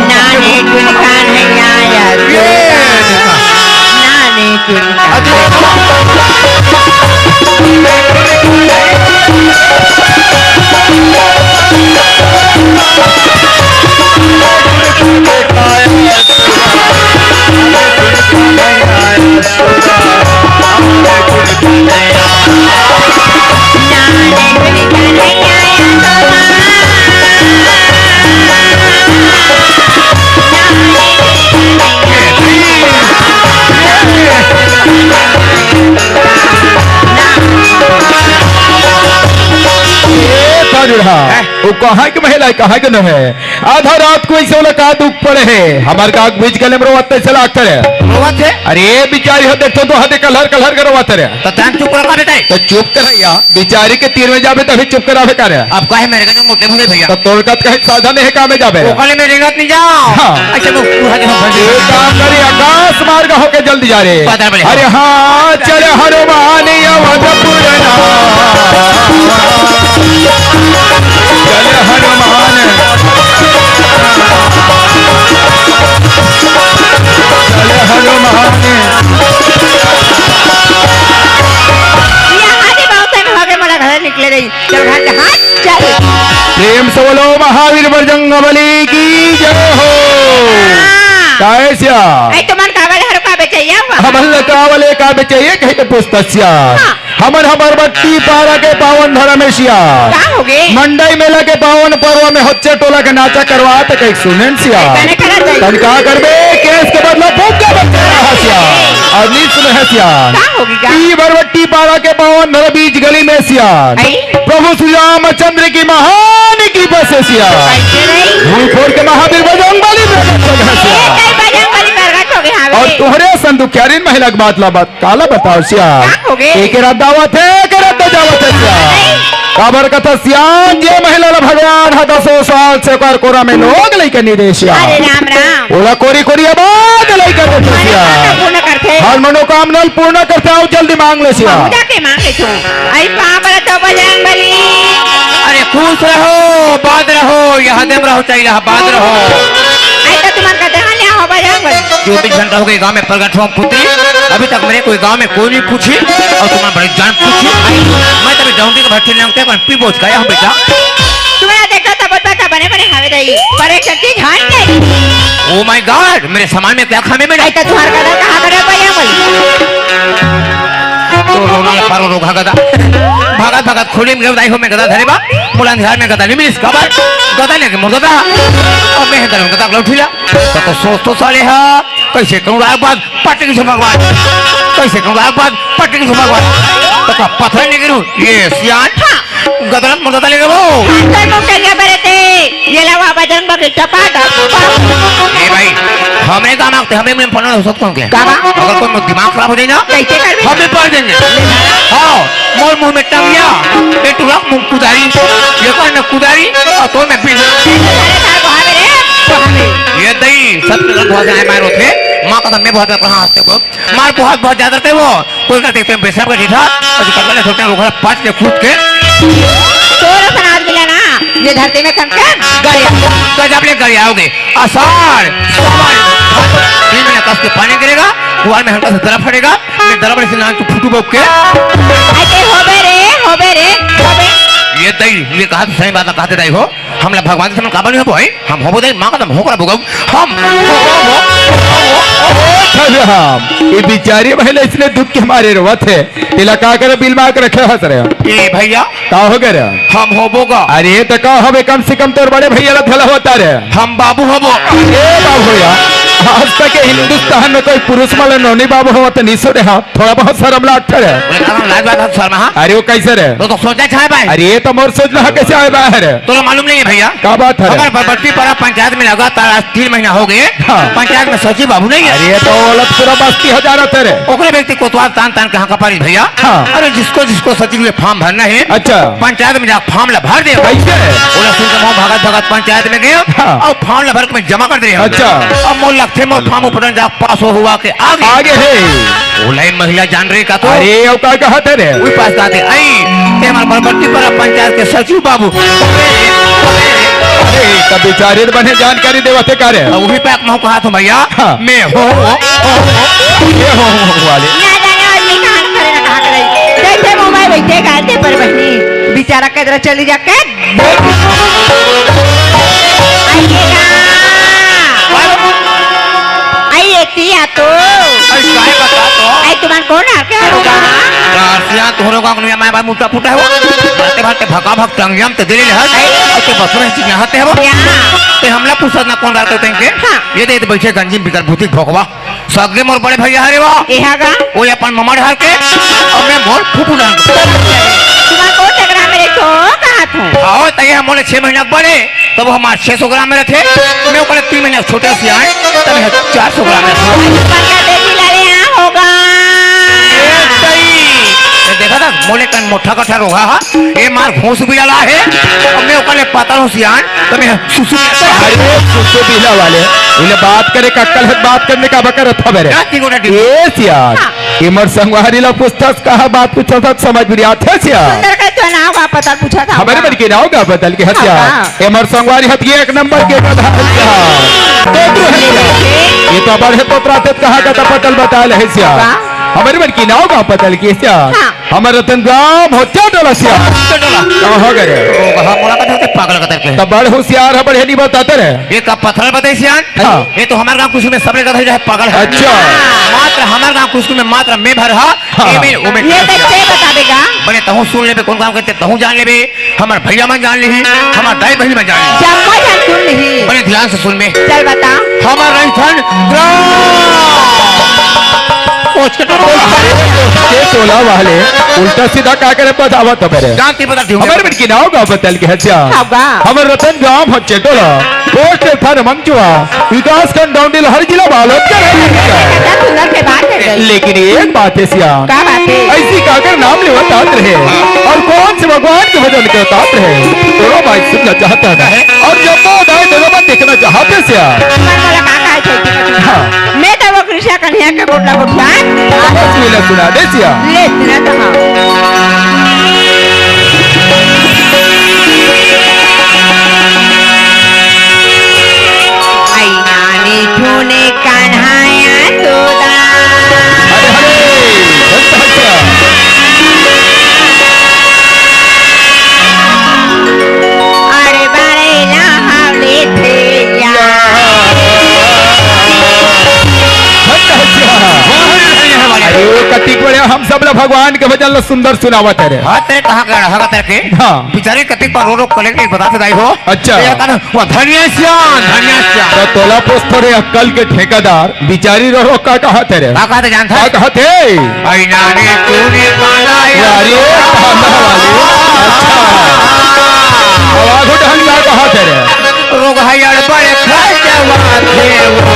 नानी चुन कन्हैया तोदा नानी चुन वो कहा के महिला कहा के न है आधा रात को ऐसे वाला का दुख पड़े है हमारे का बीच गले में रोवत से लाकर रोवत है अरे बिचारी हो देखो तो हदे कलहर कलहर के रोवत रे तो टाइम चुप रखा बेटा तो चुप कर या बिचारी के तीर में जाबे तभी चुप करावे करे अब काहे मेरे का जो मोटे मुझे भैया तो तोड़कत कहे साधन है का में जाबे वो काले मेरे रात नहीं जाओ हाँ। अच्छा वो ये काम करे आकाश मार्ग होके जल्दी जा रे पता बड़े। अरे हाँ चल हनुमान अवधपुर चल हनुमान चल हनुमान निकले रही चल घर के हाथ चल प्रेम से बोलो महावीर बजरंग बली की जय हो कैसा आई तुम्हारे कागज हर का बेचैया हुआ हमल कावले का बेचे कहे के पुस्तस्या हाँ। हमर बट्टी पारा के पावन धर्म सिया का हो गे मंडई मेला के पावन पर्व में हच्चे टोला के नाचा करवात कई सुनेन सिया कने करा जाई तन का करबे केस के बदला फूक के बच्चा हसिया और नी सुने हसिया का होगी का ई बरवट्टी पारा के पावन धर बीच गली में सिया आई? प्रभु श्री रामचंद्र की महान की बसे सिया कैसे नहीं भूल फोड़ के महावीर बजरंगबली में हसिया कई बजरंग बली प्रगट हो गए और हावे तुहरे संदुख्यारीन महिला के बात ला बात काला बताओ सिया क्या हो गए? एक रात दावत है एक रात जावत है सिया काबर कथा सियान जे महिला ला भगवान हता 100 साल से कर कोरा में लोग लइके निदेशिया अरे राम राम ओला कोरी कोरी आबाद लइके देसिया मनोकामना पूर्ण करते हर मनोकामना पूर्ण करते आओ जल्दी मांग ले सिया बहुदा के मांगे तू आई पावर तो बजरंग बली अरे खुश रहो बाद रहो यहाँ देम रहो चाहिए बाद रहो आई तो तुम्हार का देहा लिया हो बजरंग बली 24 घंटा हो गए गांव में प्रगट हुआ पुत्री अभी तक मेरे कोई गांव में कोई नहीं पूछी और तुम्हारा बड़ी जान पूछी मैं तभी जाऊंगी का भट्टी लेंगे पर पी बोझ गया हूं बेटा तुम्हारा देखा तब का बने बने हवे दई पर एक चीज हट गई ओ माय गॉड मेरे सामान में क्या खाने में आई तो तुम्हार का कहां करे बजरंग बली तो रोना ला पारो रोगा गदा भागत भागत खोली में गदाई हो में गदा धरे बा मुलान ध्यान में गदा निमिस खबर गदा लेके मुर्दा दा और मैं दर गदा लौटिला तो सोच तो साले हा कैसे कहूं राग बाद पटकी से भगवान कैसे कहूं राग बाद पटकी से भगवान तो पत्थर नहीं गिरू ये सियान गदा मुर्दा लेके वो अंदर मुंह के बरते ये लवा बजरंग बली टपा ए भाई हमें काम आते हमें में पढ़ना हो सकता क्या काबा? अगर कोई दिमाग खराब हो जाए ना कैसे कर हमें पढ़ देंगे हाँ मोर मुंह में टंगिया ये टुरा मुंह कुदारी ये कौन न कुदारी और तो मैं पी ये दही सब बहुत ज्यादा मार होते माँ का मैं बहुत ज्यादा हंसते वो मार बहुत ज्यादा थे वो कोई का देखते हैं बेसब का ठीठा और जो कपड़े छोटे लोग पाँच ले कूद के तोरा सनाद मिला ना ये धरती में कंकड़ कब आप ले कर आओगे आषाढ़ सावन 3 महीने कस के पानी गिरेगा कुआर में हल्का सा दरा फटेगा मैं दरा बड़े से नान तो फूटू बक के ऐसे होबे रे ये दई ये कहा तो सही बात कहते दई हो हम लोग भगवान से काबा नहीं हो भाई हम हो दई मां का हम होकर भगव हम हम ये बिचारी महिला इसलिए दुख के मारे रोवत है तिला का कर बिल मार के रखे हस रहे ए भैया का हो गया हम होबोगा अरे तो का हवे कम से कम तोर बड़े भैया ला थला होता रे हम बाबू होबो ए बाबू या आज तक के हिंदुस्तान में कोई पुरुष वाला नौनी बाबू हो तो नहीं सो रे हाथ थोड़ा बहुत शर्म लागता रे बोले कारण लाज बात शर्मा हां अरे वो कैसे रे तो सोचा है भाई अरे ये तो मोर सोच रहा कैसे आए बाहर तो मालूम नहीं है भैया का बात है हमारे बरबट्टी पारा पंचायत में लगातार आज 3 महीना हो गए हाँ। पंचायत में सचिव बाबू नहीं है अरे ये तो औलत पूरा बस्ती हजार तेरे ओकरे व्यक्ति कोतवाल तान तान कहाँ का पारी भैया हाँ। अरे जिसको सचिव में फॉर्म भरना है अच्छा पंचायत में जाकर फॉर्म ला भर दे कैसे बोला सुन के भगत भगत पंचायत में गए हाँ। और फॉर्म ला भर के मैं जमा कर दे अच्छा। अब मोल लगते मोल फॉर्म ऊपर जा पास हुआ के आगे आगे है बोला महिला जान रही का तो अरे वो का कहते रे वही पास आते आई ते हमारे बरबट्टी पर पंचायत के सचिव बाबू अरे तब बेचारे बने जानकारी देवते का रे वही पे मैं कहा तो भैया हाँ। मैं हो ये हो वाले ना जाने आदमी कहां करे ना कहां करे जैसे मोबाइल बैठे गाते पर बहनी बेचारा किधर चली जाके आइए तिया तो अरे काय बता तो आई तुम्हार कौन आ के होगा रासिया तोहरो का दुनिया में मुट्टा फुटा है भाते भाते भका भक टंगियम ते दिले है और ते बसरे चिन्ह हते है ते हमला पूछत ना कौन रहते तेंके हाँ। ये दे बैठे गंजी बिकर भूति भोकवा सगरे मोर बड़े भैया हरे वा एहागा वो अपन ममड़ हार के और मैं मोर फुफू डाल तुम्हार कौन टकरा मेरे को कहा था आओ तय हम मोले 6 महीना बड़े तब हमारे 600 ग्राम में रखे मैं ओकरे 3 महीना छोटे से आए तब 400 ग्राम में पंगा बेटी लाले यहाँ होगा देखा था मोले कन मोटा कठा रोहा हा ये मार घूस भी डाला है और मैं ओकरे पता हूं सियान तो मैं सुसु अरे सुसु बिला वाले उन्हें बात करे कक्कल है बात करने का बकर था मेरे ये सियान इमर संगवारी ला पुस्तक कहा बात पूछा था समझ में आते सियान सुंदर का तो नाम का पता पूछा था हमारे बन के नाव का बदल के हत्या इमर संगवारी हत्या 1 नंबर के गधा ये तो बड़े पोत्राते कहा का पतल बता ले सियान हमारे बन की नाव का पतल की सियान हमारे रतन गांव होत्या डोला सियान कहां हो गए ओ कहा मोला का पागल का करके तब बड़े होशियार है बड़े नहीं बताते रहे ये का पत्थर बताई सियान हाँ। ये तो हमारे गांव कुछ में सबरे का है पागल है अच्छा। मात्र मात्र हमार गांव कुछ में मात्र मैं भर हा एमे ओमे ये तो ते बतावेगा बने तहु सुन लेबे कौन काम करते तहु जान लेबे हमार भैया मन जान लेही हमार दाई बहन मन जान लेही जब मैं सुन नहीं बने ध्यान से सुन में चल बता हमार राजस्थान पोछ के ये टोला वाले उल्टा सीधा का करे बतावत मेरे जानती पता थी हमारे बिन किनाव का बतल के हत्या होगा हमर रतन गांव हच्चे टोला पोस्ट थान मंचुआ विकास खंड डाउनडिल हर जिला बालोद का कितना सुंदर के बात है लेकिन एक बात है सियान क्या बात है ऐसी काकर नाम ले तात रहे और कौन से भगवान के भजन के तात रहे दोनों भाई सुनना चाहता है और जब वो दाई दोनों बात देखना चाहते सियान मन वाला काका है छोटी हाँ मैं तो वो कृष्णा कन्हैया के बोला बोला सुना दे सियान ले सुना तो हाँ आई नानी ठूने कन्हैया तोदा अरे बड़े लहावले थे कति बड़े हम सब लोग भगवान के भजन लो सुंदर सुनावत है रे हां तेरे कहां का रहा तेरे के हाँ बेचारे कति पर रो रो कले के बताते दाई हो अच्छा। ये कहना वो धनिया श्याम तो तोला पोस्ट थोड़े अक्कल के ठेकेदार बिचारी रहो का कहा तेरे का कहते जानता का है कहते आई नानी तूने बनाया यारी खाना वाली अच्छा आवाज ढंग का कहा तेरे रोग हयाड़ बड़े खाए जवाथे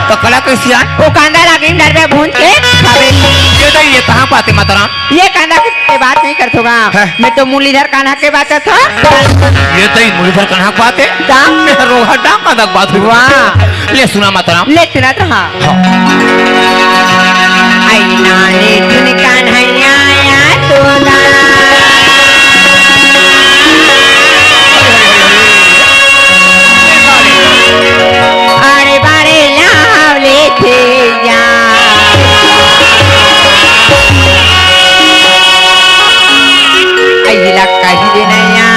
तो कला के सियान वो कांदा लागे डर में भून के खावे ये कहां पाते मातराम ये कांदा की बात नहीं करत होगा है। मैं तो मुरलीधर कान्हा के बात था ये तो मुरलीधर कहां बाते दाम रोग हटा का बात हुई वाह ले सुना मातराम ले सुना तो हाँ आई नानी तुन कान्हैया तोदा अरे बारे लावले थे या आई लक्का ही देना या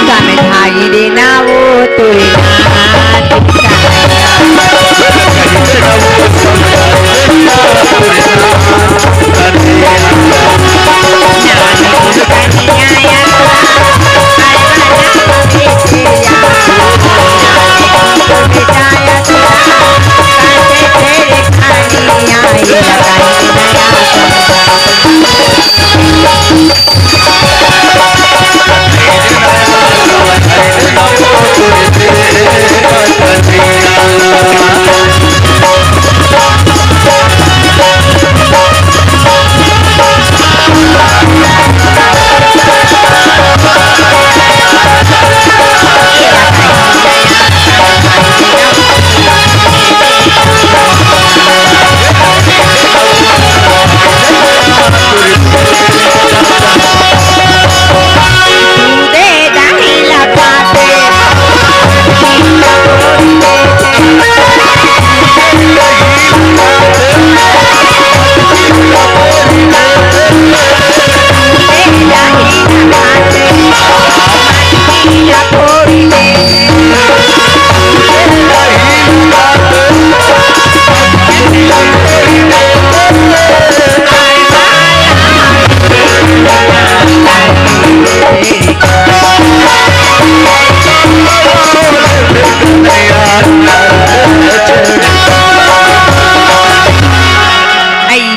सामे धाई देना वो तो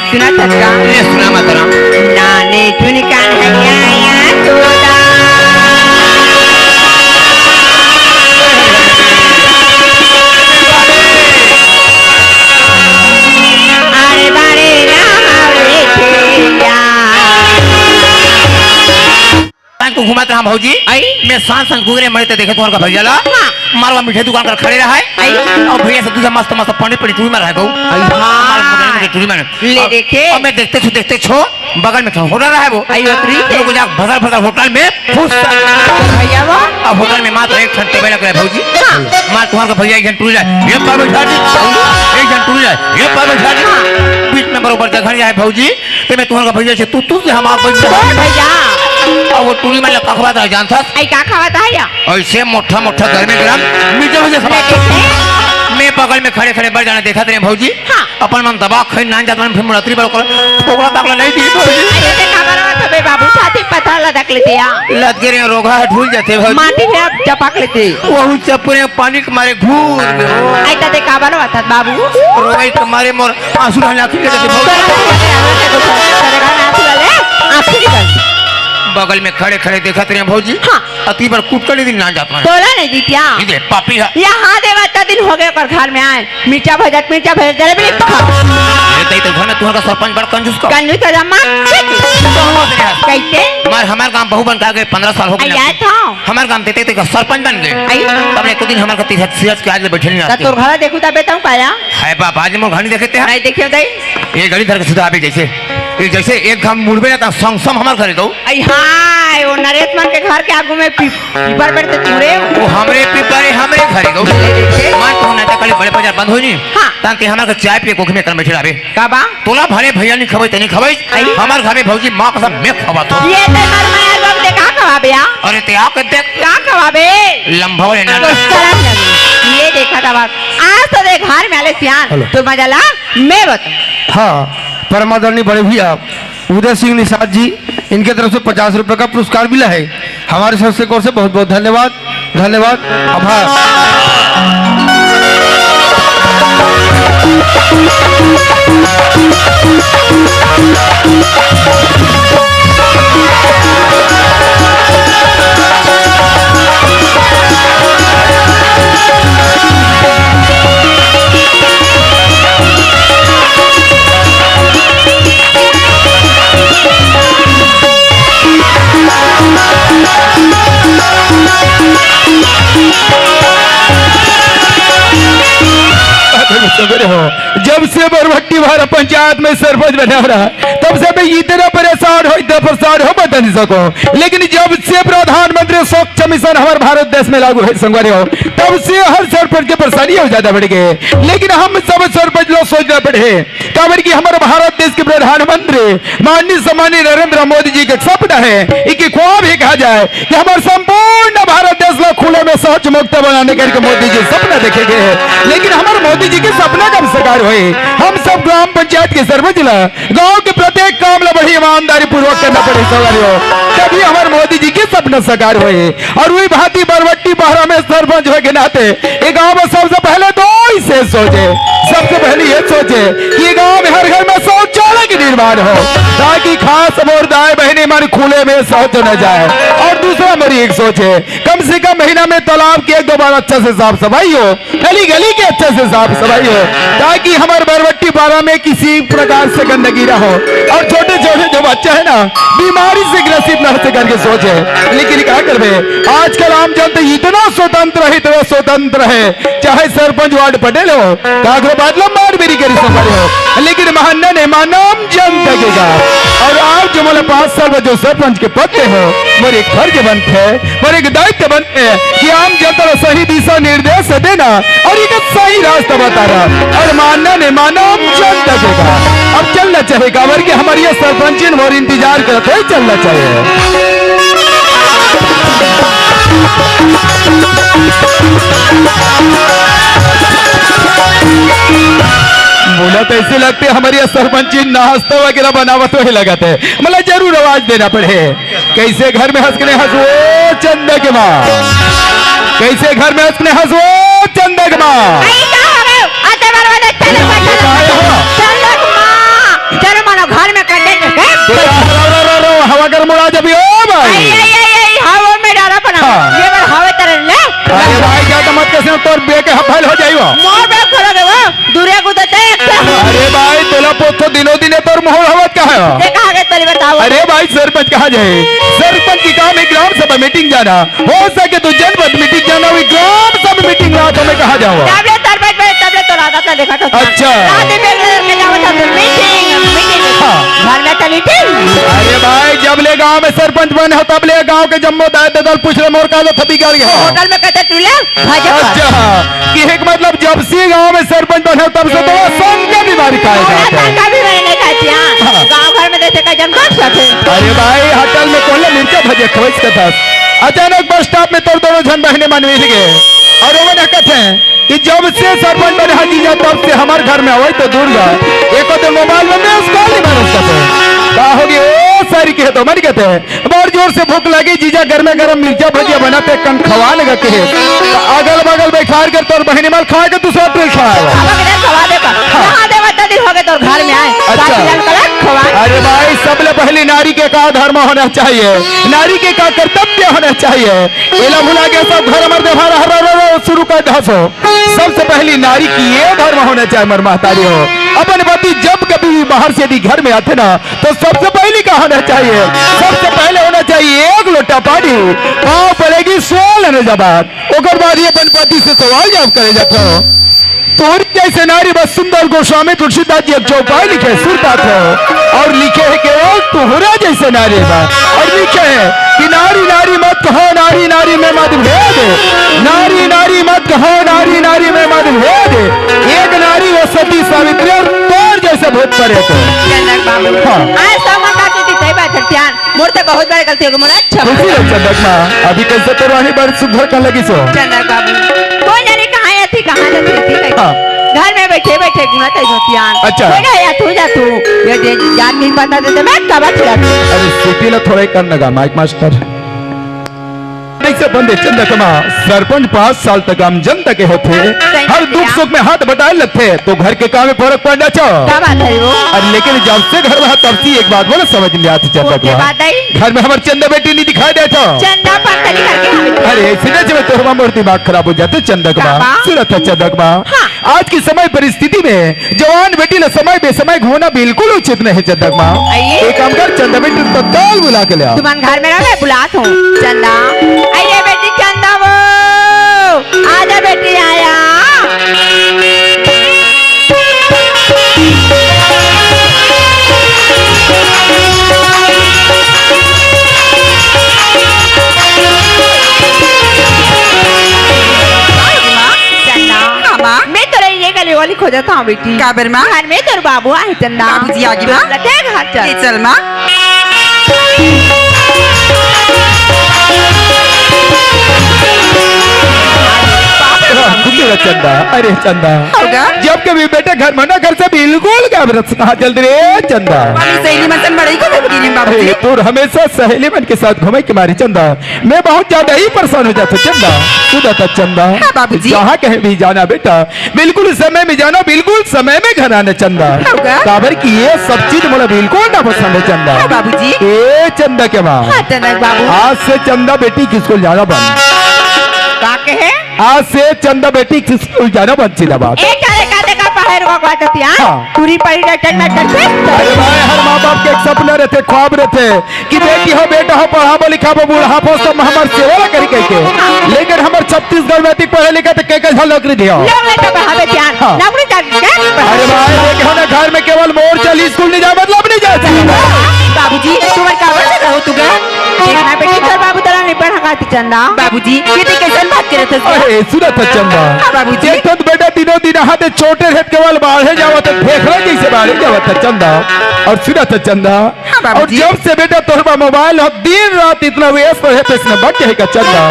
सुना चक्का ले सुना मातराम नाने चुन कान्हैया तोदा अरे बारे लावले थे या तू घुमाते हम भौजी आई मैं सांस संग गुजरे मरे ते देखे तुम्हारा भैया ला मारवा मिठाई दुकान कर खड़े रहा है आई और भैया से दूसरा मस्त मस्त पानी पड़ी टूरी में रह गऊ हाँ। टूरी में ले देखे और मैं देखते छो बगल में होटल रहा है वो आई उतरी लोग जा भसर भसर होटल में फुस भैया वो अब होटल में मात्र एक घंटे बैठा करे भौजी मार तुम्हारा भैया एक घंटे टूरी जाए ये पर बैठा दी एक घंटे टूरी जाए ये पर बैठा दी बीच में बरोबर जगह जाए भौजी तो मैं तुम्हारा भैया से तू से हम आप भैया और वो टूरी में लगा खवा था जानता आई का खावत है या ऐसे मोटा मोटा घर में ग्राम मीठे हो जाए मैं बगल में खड़े खड़े बढ़ जाना देखा तेरे भौजी हाँ। अपन मन दबा खाई ना जात मन फिर मुड़तरी बड़ कर ठोकला ताकला नहीं दी भौजी अरे का करवा तो बे बाबू छाती पता लदक लेते या लद गिरे रोगा ढूल जाते भौजी माटी में अब चपक लेते वो चप्परे पानी के मारे घूर आई तो का बनवा था बाबू रोई के मारे मोर आंसू ढाल आखिर के बगल में खड़े खड़े देखा तेरे भौजी हाँ। अति बार कुटकड़ी दिन ना जाता है तोला नहीं जीतिया इधर पापी है यहाँ देवता दिन हो गए कर घर में आए मीठा भजत जलेबी नहीं खा अरे तई तो घर में तुम्हारा सरपंच बड़ा कंजूस का कंजूस का जम्मा कैसे हमार हमार गांव बहु बन का गए 15 साल हो आई आए गए था हमार गांव देते थे सरपंच बन गए आई तब एक दिन हमार कति सीएच के आगे बैठे नहीं तो आते तोर घर देखू तबे तुम काया है बाप आज मोर घड़ी देखते हैं नहीं देखियो दई ये घड़ी धर के सीधा आवे जैसे ये जैसे एक घाम मुड़बे ना ता संग संग हमार घरे दो आई हाय वो नरेश मन के घर के आगू में पीपर बैठते तुरे वो हमरे पिपरे हमरे घरे दो मान तो ना ता कल बड़े बाजार बंद होई नहीं हाँ। तांते हमार के चाय पिए कोख में कर बैठे आवे का बा तोला भले भैया नहीं खबै तनी खबै आई। हमार घर में भौजी मां कसम मैं खवा तो ये ते मर मार बाप दे का खवाबे या अरे ते आ के देख का खवाबे लंबा वाले ना तो शर्म लगी ये देखा था बात आज तो देख घर में आले सियान हेलो। तो मजा ला मैं बता हाँ परमादरणीय बड़े भैया उदय सिंह निषाद जी इनके तरफ से 50 रुपए का पुरस्कार मिला है हमारे सर से बहुत बहुत धन्यवाद धन्यवाद आभार। जब से बरवट्टी भारा पंचायत में सरपंच बना रहा तब से मैं इतना परेशान हो इतना परेशान हो बता नहीं सको लेकिन जब से प्रधानमंत्री स्वच्छ मिशन हमारे भारत देश में लागू है संगवारी हो तब से हर सरपंच की परेशानी हो ज्यादा बढ़ गए लेकिन हम सब सरपंच लोग सोचना पड़े काबर की हमारे भारत देश के प्रधानमंत्री माननीय सम्मानीय नरेंद्र मोदी जी का सपना है एक ख्वाब ही कहा जाए कि हमारे संपूर्ण भारत देश को खुले में शौच मुक्त बनाने करके मोदी जी सपना देखेंगे लेकिन हमारे मोदी जी के सपना कब साकार हुए हम सब ग्राम पंचायत के सरपंच गांव के प्रत्येक काम ला बड़ी ईमानदारी पूर्वक करना पड़े सवारियों तभी हमारे मोदी जी के सपना साकार हुए और वही भांति बरवट्टी पहरा में सरपंच होने के नाते ये गांव में सबसे पहले दो ही से सोचे सबसे पहले ये सोचे कि गांव में हर घर में शौचालय के निर्माण हो ताकि खास और दाएं बहने हमारे खुले में शौच न जाए और दूसरा हमारी एक सोचे कम से कम महीना में तालाब की 1-2 बार अच्छा से साफ सफाई हो गली गली के अच्छे से साफ सफाई हो ताकि हमारे बरवट्टी पारा में किसी प्रकार से गंदगी न हो और छोटे छोटे जो बच्चे है ना बीमारी से ग्रसित न हो करके सोचे लेकिन क्या करवे आजकल आम जनता इतना स्वतंत्र है चाहे सरपंच वार्ड पटेल हो कागरो बादल मार मेरी करी सफर हो लेकिन महाना ने मानम जनता के का और आप जो मतलब 5 साल में जो सरपंच के पद पे हो मेरे एक फर्ज बनते है मेरे एक दायित्व बनते है कि आम जनता को सही दिशा निर्देश देना और एक सही रास्ता बता रहा और मानना ने मानव जनता के का अब चलना चाहिए काबर कि हमारी ये सरपंच और इंतजार करते ही चलना चाहिए बोला तो ऐसे लगते हमारी सरपंची नाश्ता वगैरह बनावत ही लगाते मतलब जरूर आवाज देना पड़े कैसे घर में हंसने हंसो चंदा के माँ कैसे घर में हंसने हंसो चंदा के माँ आई का हो गए आते बार वाले चले चलो मानो घर में कर दे हवा गर्म उड़ा जब ओ भाई आई हवा में डाला पना हाँ। ये बार हवा तरह ले अरे भाई क्या तो मत कैसे तोर बे के हफाइल हो जाइयो मोर बे खोलो गे वो दूरिया गुदते अरे भाई तोला पोतो दिनों दिने तोर मोहर हवत का है देखा आगे तली बताओ अरे भाई सरपंच कहा जाए सरपंच की काम है ग्राम सभा मीटिंग जाना हो सके तो जनपद मीटिंग जाना हुई ग्राम सभा मीटिंग ना तो मैं कहा जाऊंगा तबले सरपंच में तबले तो राधा का देखा तो अच्छा। राधे में के जाओ तो मीटिंग हाँ। घर में चली थी अरे भाई जब ले गांव में सरपंच बने हो तब ले गांव के जम्मो दायित्व दल पूछ रहे मोर का तो थपी कर गया होटल में कहते तुले भाजपा अच्छा कि एक मतलब जब से गांव में सरपंच बने हो तब से तो संग के बीमारी खाए जाते हैं कभी मैंने नहीं खाती हाँ। गांव घर में में देते का जन कर सके अरे भाई होटल में कोले मिर्चा भजे खवैस के था अचानक बस स्टॉप में तोर दोनों जन बहने मन मिल गए और वो ना कहते हैं कि जब से सरपंच बने हाजीजा तब से हमारे घर में आवे तो दूर जा एक तो मोबाइल में मैं उसको नहीं मार सकते का होगी ओ सारी के तो मन कहते हैं बहुत जोर से भूख लगी जीजा घर में गरम मिर्चा भजिया बनाते कन खवा लगा के अगल बगल बैठा कर तोर बहनी माल खा के दूसरा ट्रेन खाएगा खवा दे पर कहां देवा तदी हो गए तो घर में आए अच्छा खवा अरे भाई सबले पहले नारी के का धर्म होना चाहिए नारी के का कर्तव्य होना चाहिए एला भुला के सब घर मर दे शुरू कर दसो सबसे पहली नारी की ये धर्म होना चाहिए मर महतारी हो अपन पति जब कभी भी बाहर से यदि घर में आते ना तो सबसे पहले क्या होना चाहिए सबसे पहले होना चाहिए एक लोटा पानी पाँव पड़ेगी 16 जबात ओकर बाद ये अपन पति से सवाल जवाब करे जाते हो तोहरी जैसे नारी बस सुंदर गोस्वामी तुलसीदास जी एक चौपाई लिखे सुरतात हो और लिखे है कि वो तोहरा जैसे नारी बा और लिखे है कि नारी नारी मत कहो नारी नारी में मत भेद नारी नारी मत कहो नारी नारी में मत भेद एक नारी वो सती सावित्री और तोर जैसे भूत पड़े तो हाँ आज सामा का के सही बात है ध्यान मोर तो बहुत बड़ी गलती हो गई मोर अच्छा खुशी है चंदक माँ अभी कैसे तो रानी बड़ी सुधर कर लगी सो चंदक बाबू कोई जाने कहाँ या थी कहाँ जाती थी हाँ। घर में बैठे बैठे गुना तय ध्यान अच्छा। कोई ना या तू जा तू ये जान नहीं बता देते मैं कब खिला अरे सिटी ला थोड़ा ही करने लगा माइक मास्टर से बंदे चंदक माँ सरपंच 5 साल तक हम जनता के होते हर दुख सुख में हाथ बटाए लगते तो घर के काम में फर्क पड़ जाता क्या बात है वो और लेकिन जब से घर में तब से एक बात बोले समझ नहीं आती चंदक क्या माँ बात है घर में हमारे चंदा बेटी नहीं दिखाई देता चंदा पर तली करके हमें अरे सीधे जब तोहरा मोर दिमाग खराब हो जाते चंदक माँ बाबा। सुनत है चंदक माँ हाँ। आज की समय परिस्थिति में जवान बेटी ने समय बेसमय घूमना बिल्कुल उचित नहीं है चंदक माँ आइए। एक काम कर चंदा बेटी को तत्काल बुला के ले आओ तुम्हारे घर में रहो मैं बुलाता हूँ चंदा आइए बेटी चंदा वो आजा बेटी आया मैं तो ये गली वाली खोजता हूँ बेटी काबर माँ घर में तेरे बाबू आए चंदा बाबूजी आ गए माँ? लगे घर चल ये चल माँ चंदा अरे चंदा होगा जब कभी बेटे घर मना घर से बिल्कुल कहाँ चल रे चंदा वाली सहेली मन सन बड़ी को देखी नहीं बाबूजी अरे तू हमेशा सहेली मन के साथ घूमे के मारी चंदा मैं बहुत ज्यादा ही परेशान हो जाता चंदा सुधा था चंदा हाँ, बाबूजी। जहाँ कहीं भी जाना बेटा बिल्कुल समय में जाना बिल्कुल समय में घर आना चंदा होगा। काबर की ये सब चीज मुझे बिल्कुल ना पसंद है चंदा हाँ, बाबूजी। ए चंदा के माँ हाँ चंदा बाबू आज से चंदा बेटी की स्कूल जाना बंद का कहे आज से चंदा बेटी की स्कूल जाना बंद सीधा बात एक करे का देखा पहर को बात होती है हाँ। पूरी पड़ी डटन में डट अरे भाई हर माँ बाप के एक सपना रहते ख्वाब रहते कि बेटी हो बेटा हो पढ़ाबो लिखाबो बूढ़ा हो सब हमारे सेवा करी कह लेकिन हमारे छत्तीसगढ़ में पढ़े लिखे तो कई कई नौकरी दिया लोग ले तो बढ़ावे ध्यान हाँ। नौकरी कर अरे भाई देखो ना घर में केवल मोर चली स्कूल नहीं जा मतलब नहीं जा सकता बाबूजी तुम्हारे काबर से रहो तुगा देखना बेटी तेरे बाबू तेरा नहीं पढ़ा का चंदा बाबूजी ये तो कैसे बात करे थे अरे सुना था चंदा हाँ, बाबूजी। देखो तो बेटा दिनों दिन हाथ छोटे रहते केवल बाढ़े जावा तो फेंकला जैसे बाढ़े जावा था चंदा और सुना था चंदा हाँ, और बाबूजी। जब से बेटा तोहरा मोबाइल हो दिन रात इतना व्यस्त रहे तो इसमें बढ़ जाएगा चंदा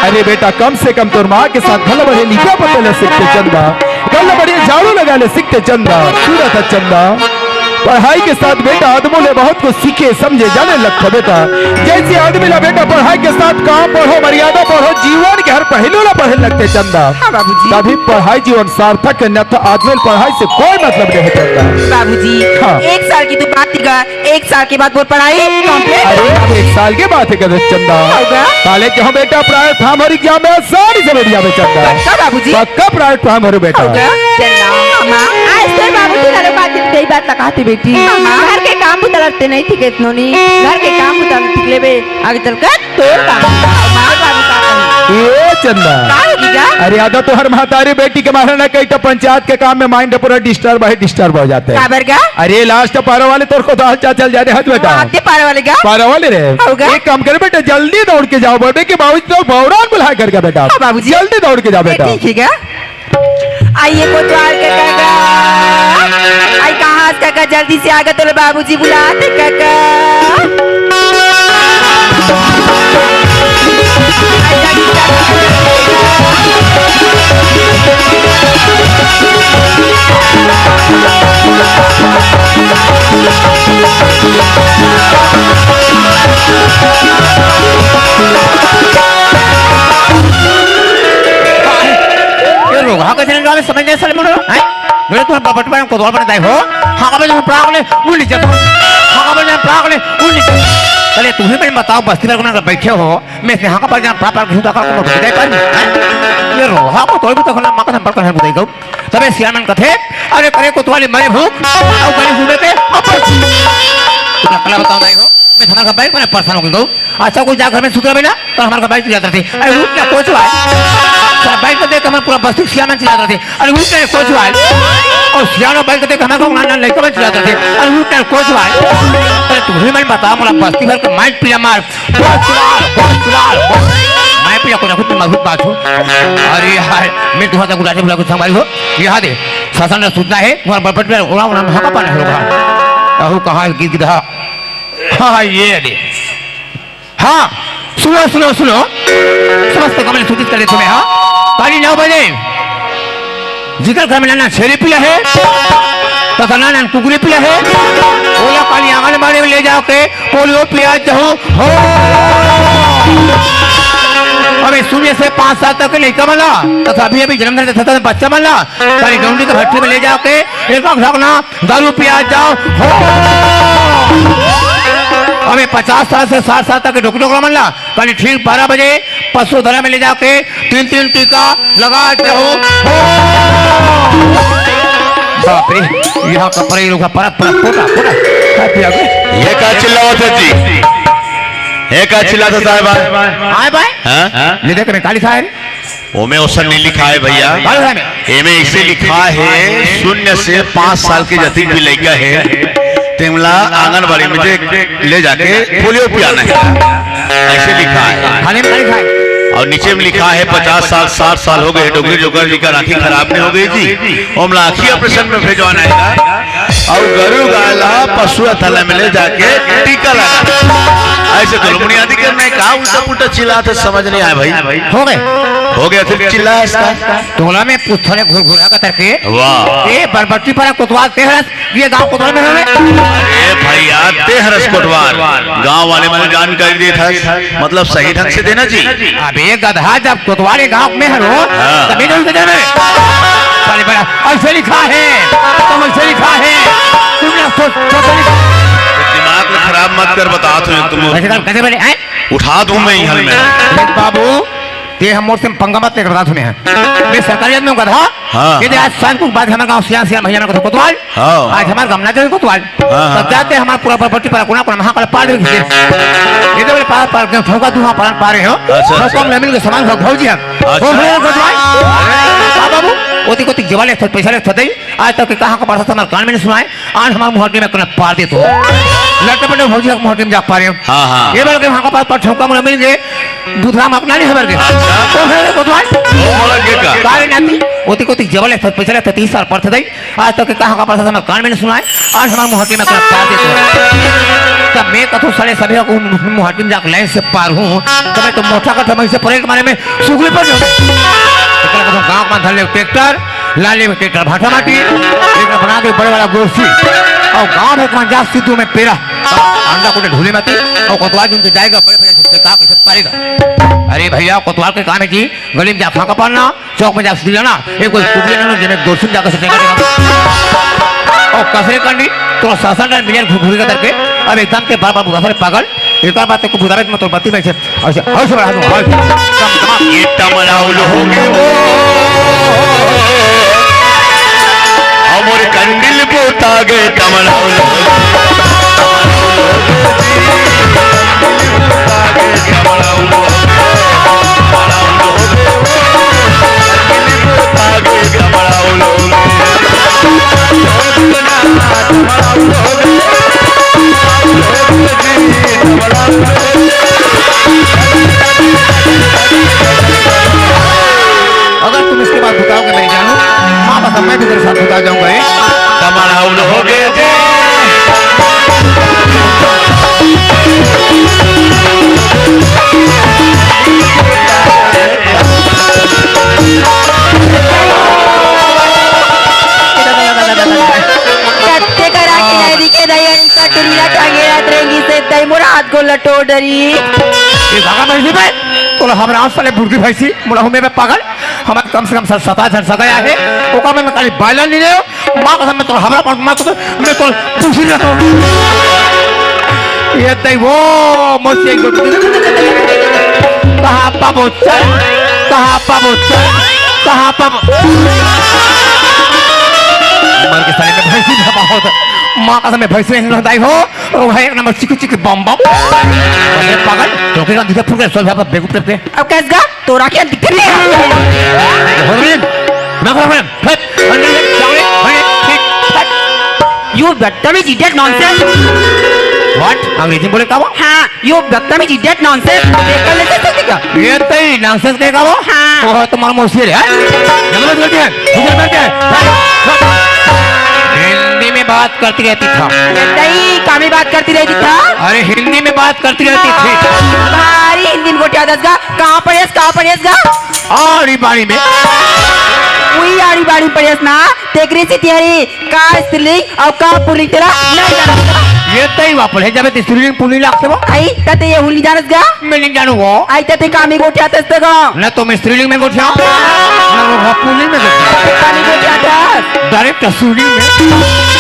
अरे बेटा कम से कम तोर माँ के साथ गल बढ़े लिखा पता ले सीखते चंदा गल बढ़े झाड़ू लगा ले सीखते चंदा सुना था चंदा पढ़ाई के साथ बेटा आदमी ने बहुत कुछ सीखे समझे जाने लगता बेटा जैसे आदमी ना बेटा पढ़ाई के साथ काम पढ़ो मर्यादा पढ़ो जीवन के हर पहलू ना पढ़ने लगते चंदा हाँ, बाबूजी। तभी पढ़ाई जीवन सार्थक है न तो आदमी पढ़ाई से कोई मतलब नहीं चंदा बाबूजी हाँ। 1 साल की तो बात थी का 1 साल के बाद वो पढ़ाई कंप्लीट अरे अब 1 साल के बात है कदर चंदा होगा। साले के हम बेटा प्राइवेट फार्म और एग्जाम में आसानी से बैठ जावे चंदा पक्का बाबूजी पक्का प्राइवेट फार्म हो बेटा होगा चंदा माँ आज तेरे बाबू तेरे बात सही बात लगाती बेटी घर के काम उतरते नहीं थी कितनों नहीं घर के काम उतरते ले बे आगे चलकर तोर बाबू बाबू का ये चंदा का होगा अरे आधा तो हर महतारी बेटी के मारे ना कहीं तो पंचायत के काम में माइंड पूरा डिस्टर्ब हो जाते हैं काबर का अरे लास्ट पारो वाले तोर को तो हाथ चल जाते हाथ बेटा आते पार वाले का पारो वाले रे होगा। एक काम करे बेटा जल्दी दौड़ के जाओ बोले कि बाबूजी तो भौरान बुला करके बेटा हाँ, बाबूजी। जल्दी दौड़ के जाओ बेटा ठीक है आइए कोतवाल के काका। आई कहाँ से काका, जल्दी से आगे तो बाबूजी बुलाते काका। आई जल्दी ये रोगा का जन गावे समझ नहीं सर मनो हैं मेरे तो बपट में कोतवाल बने दाई हो हाँ का जो प्राग ले उन नीचे तो हाँ का जो प्राग ले उन नीचे चले तुम्हें मैंने बताओ बस्ती में कोना बैठे हो मैं से हाँ का पर जन प्राग घुसा कर को बताई पर ये रोहा को तोड़ भी तो कोना मां का संपर्क है बताई गो तबे सियामन कथे अरे करे कोतवाली मरे भूख और गली सुबह पे अपन तुम कला बताओ दाई हो मैं हमारा बाइक मैंने परेशान हो गई अच्छा कुछ जा घर में सुतरा बिना तो हमारा बाइक चलाता थी अरे रुक क्या कोच हुआ है बाइक को देख हमारा पूरा बस्ती सियाना चलाता थे अरे रुक क्या कोच हुआ है और सियाना बाइक को देख हमारा नाना लड़का में चलाता थे अरे रुक क्या कोच हुआ है अरे तुम्हें मैंने बताया मोला बस्ती भर का माइक पिया मार मैं पिया को खुद में मजबूत बात हूँ अरे यार मैं तुम्हारा गुलाटी बुला कुछ हमारी हो यहाँ दे शासन ने सूचना है तुम्हारा बरपट में उड़ा उड़ा हका पाना होगा अहू कहाँ गिर गिरा हाँ ये दे हाँ सुनो सुनो सुनो समस्त को मैंने सूचित कर दिया तुम्हें हाँ काली 9 बजे जिक्र घर में नाना शेरी पिया है तथा नाना कुकुरी पिया है ओला काली आंगनबाड़ी में ले जाओ के पोलियो पिया जाओ हो अबे शून्य से 5 साल तक के लड़का बना तथा अभी अभी जन्म था बच्चा बना काली गौंडी के भट्टी में ले जाओ के एक ढकना दारू पिया जाओ हो हमें 50 साल से 60 साल तक के डॉक्टर मल्ला कल ठीक 12 बजे पशु धरा में ले जाके 3 टीका लगा जाओ बाप रे यहाँ का पर लोग परत परत पोटा पोटा काय पिया गए ये का चिल्लावत है जी ये का चिल्लाता साहब आए भाई हां ले देख मैं काली साहब ओमे औसर नहीं लिखा है भैया काली साहब एमे इसे लिखा है 0 से 5 साल के जति भी लड़का है तिमला आंगनबाड़ी में ले जाके पोलियो पियाना है ऐसे लिखा है खाने में काली खाए और नीचे में लिखा है 50 साल 60 साल हो गए डोगरी जोगर जी का आंखें खराब नहीं हो गई जी ओमला आंखी ऑपरेशन में भेजवाना है और गरु गाला पशु थला में ले जाके टीका लगा ऐसे तो बुनियादी करने का उल्टा पुल्टा चिल्ला तो समझ नहीं आया भाई हो गया फिर चिल्ला इसका टोला में पुथले घुर घुरा का करके वाह ये बरबट्टी पर कोतवाल तेहरस ये गांव कोतवाल में है अरे भैया तेहरस कोतवाल गांव वाले मैंने जानकारी दी था मतलब सही ढंग से देना जी अबे गधा जब कोतवाल गांव में है रो तभी नहीं उसे जाने साले बड़ा ऐसे लिखा है तुम ऐसे लिखा है तुमने सोच दिमाग में खराब मत कर बता तुम ऐसे काम कैसे बने हैं उठा दूं मैं यहाँ में बाबू ते हम मोर से पंगा मत लेकर बता तुम्हें मैं सरकारी आदमी हूँ गधा हाँ। ये आज शाम को बाद हमारे गांव सियान सियान भैया को कोतवाल हाँ। आज हमारे गांव ना जाए कोतवाल हाँ। तब जाते हमारा पूरा प्रॉपर्टी पर कोना कोना महाकाल पार खींचे ये तो बोले पार पार के ठोका तू वहां पार पा रहे हो अच्छा, बस हम मिल के सामान भौजी हम अच्छा। कोतवाल बाबू ओती कोती जवाले पैसा ले थदई आज तक कहां का पढ़ा था हमारे कान में नहीं सुनाए आज हमारे मुहट्टी में कोना पार दे तो लड़के बड़े भौजी का मुहट्टी में जा पा रहे हो हाँ, हाँ। ये बोल के वहां का पार ठोका मुझे मिल गए दूसरा में अपना नहीं खबर के तो फिर कोतवाल काहे नाती ओती कोती जवाले पैसा ले 30 साल पर थदई आज तक कहां का पढ़ा था हमारे कान में नहीं सुनाए आज हमारे मुहट्टी में कोना पार दे तो तब मैं कथू साले सभी को मुहट्टी में जाकर लाइन से पार हूं तो मैं तो मोटा का मैं से परेड मारे में सुगली पर जाऊं गांव में धले ट्रैक्टर लाले में ट्रैक्टर भाटा माटी एक बना के बड़े वाला गोरसी और गांव में कौन जा सिद्धू में पेरा अंडा कोटे ढूले मत और कोतवाल जिनसे जाएगा बड़े बड़े से कहा कैसे पारेगा अरे भैया कोतवाल के काम है जी गली में जा फाका पालना चौक में जा सीधी जाना एक कोई कुबले ना जिन्हें गोरसी जाकर से और कसरे करनी तो शासन ने मिलियन घुघुरी का करके अब एकदम के बार बार बुढ़ा पागल एक बार को बुढ़ा में तो बत्ती में से ऐसे ऐसे बढ़ा दूं ये टमलाउल हो गए हमर कंडिल पोता गए टमलाउल अगर तुम इसके बाद बताओगे मेरी जानू तो मैं भी तेरे साथ बता जाऊंगा। तमारा उन हो गए थे कत्ते करा के नहीं दिखे दयानी कटुरिया टांगे रात रहेंगी से दई मोरा हाथ को लटो डरी ये भागा भैंसी पे तो हमरा साले बुर्दी भैंसी मोला हमें में पागल हमारे कम से कम 27 जन सगाया है ओका में खाली बायला नहीं ले मां कसम में तो हमरा पर मां तो मैं तो दूसरी रहता हूं ये तई वो मोसे को कहां पाबो मर के साले में भैंसी धपा होता मां कसम में भैंसी नहीं रहता हो ओ भाई एक नंबर चिकी बम अरे पागल तो के दिखे फुल के सोल पे बेगुप पे अब कैस गा तोरा क्या दिक्कत नहीं यू बदतमीज इडियट नॉनसेंस व्हाट अंग्रेजी बोले का वो हाँ यू बदतमीज इडियट नॉनसेंस देखकर ले सकते क्या ये तई नॉनसेंस कहेगा वो हाँ। वो तुम्हारा मोसी है जंगल में चलते हैं गुजर करते हैं हिंदी में बात करती रहती था नहीं कामी बात करती रहती था अरे हिंदी में बात करती रहती थी भारी हिंदी में गोटिया दस गा कहाँ पढ़ेस गा आड़ी बाड़ी में वही आड़ी बाड़ी पढ़ेस ना तेकरी से तिहारी का स्त्रीलिंग और का पुल्लिंग तेरा नहीं जानता ये तई वापस है जब स्त्रीलिंग पुल्लिंग लागते वो आई तते ये हुली जानस गा मैं नहीं जानू वो आई तते कामी गोटिया दस गा न तो मैं स्त्रीलिंग में गोठिया न वो पुल्लिंग में गोठिया कामी गोटिया दस डायरेक्ट स्त्रीलिंग में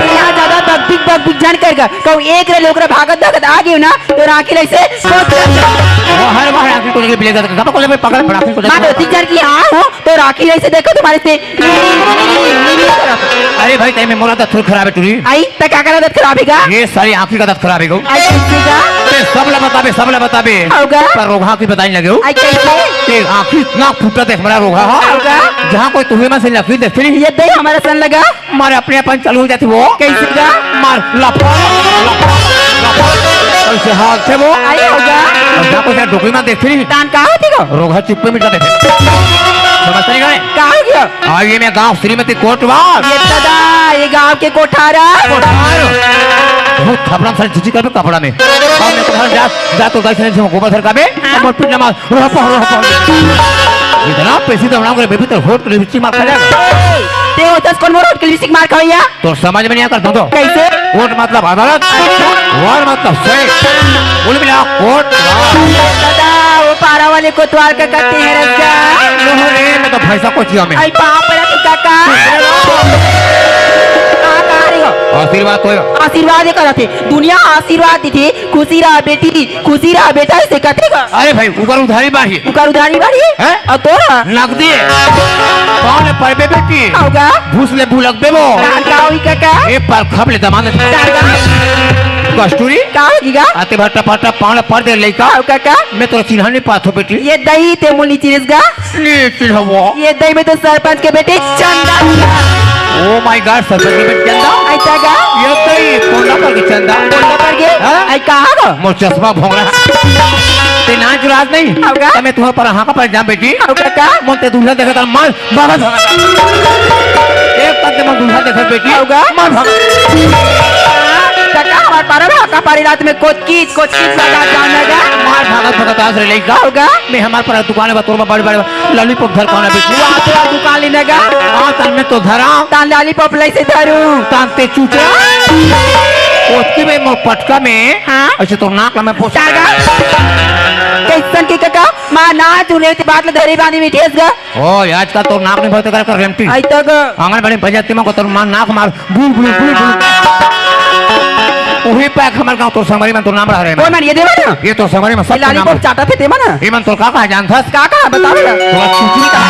यहाँ ज्यादा बग जान कर गा कहूँ एक रे लोग रे भागत भागत आ गई ना तो राखी ऐसे वो हर बार आखिर को लेके बिलेगा तो को ले पकड़ पड़ा को मैं तो जान की हाँ हो तो राखी ऐसे देखो तुम्हारे से अरे भाई तय में मोरा दत खराब है तुरी आई तो क्या करा दत खराब है ये सारी आंखी का दत खराब है गो आई कैसे गा सब ला बताबे होगा पर रोगा की बताई लगे हो आई कैसे ये आंखी इतना फूटा देख मेरा रोगा होगा जहाँ कोई तुम्हें में से लकड़ी देखते नहीं ये दे हमारा सन लगा मारे अपने अपन चालू हो जाती वो कैसे गा मार लपा ऐसे हाथ से वो आई होगा और जहाँ कोई डोकरी में देखते नहीं तान कहाँ होती को रोगा चुप्पे मिटा देते समझते नहीं गए कहाँ हो गया आइए मैं गाँव श्रीमती कोटवार ये दादा ये गांव के कोठारा बहुत थपड़ा सारी चीज़ कर कपड़ा में और मैं तो जा तो गाइस ने गोबर सर का बे और पिट नमाज रोह इतना पैसे तो बनाओगे बेबी तो होट लिपस्टिक मार खा जाएगा ते होतस कौन मोर के लिपस्टिक मार खाया तो समझ में नहीं आता तो कैसे कोर्ट मतलब अदालत वार मतलब सही बोल मिला कोर्ट दादा वो पारा वाले कोतवाल का कहते हैं रजा लोहरे में तो पैसा को चिया में आई पाप रे तू काका आशीर्वाद तो आशीर्वाद कर थे दुनिया आशीर्वाद दी थी खुशी रहा बेटी खुशी रहा बेटा से कटेगा अरे भाई ऊपर उधारी बाढ़ी उकार उधारी बाड़ी हैं? और तोरा नकदी कौन है परबे बेटी होगा घूस ले भूलक बे वो का होई काका ए पर खब ले दमान कस्तूरी का होगीगा आते भट्टा पट्टा पावले पर दे लेका आओ काका मैं तो चिन्ह नहीं पाथो बेटी ये दही ते मुली चिरसगा नहीं चिन्ह वो ये दही में तो सरपंच के बेटे चंदा ओ माय गॉड सरपंच में चंदा आई तागा ये कई कोंडा पर के चंदा बोलने पर गे हाँ? आई कहाँ गो मोर चश्मा भोंगरा ते नाच राज नहीं होगा? तमे तुम्हारे पर हाँ का पर जाम बेटी आओ काका मोते दूल्हा देखा था मार बाबा था एक पत्ते में दूल्हा देखा बेटी होगा? मार भाग काका हमार पारा में का पारी रात में कोचकीच लगा जानेगा मार भागत भगत आस रे लेका होगा मैं हमार पर दुकान में तोर में बड़े बड़े लॉलीपॉप धर कौन है बेटी वहाँ तेरा दुकान लेनेगा हां तन में तो धरा तान लॉलीपॉप से धरू तांते चूचा उसके में मोर पटका में हाँ? ऐसे तो नाक में पोछा कैसन की काका मां ना चुने ते बात धरी बांधी में ठेस गा ओ आज का तो नाक में बहुत कर रेमटी आई तक आंगन बड़ी बजाती में को तो मान नाक मार बुल बुल बुल बुल वही पैक हमारे गांव तो समरी में तो नाम रह रहे कोई मन ये देवा ना ये तो समरी में सब नाम लॉलीपॉप चाटा थे देवा ना ये मन तो का जानता काका बताओ ना तो चुचरी का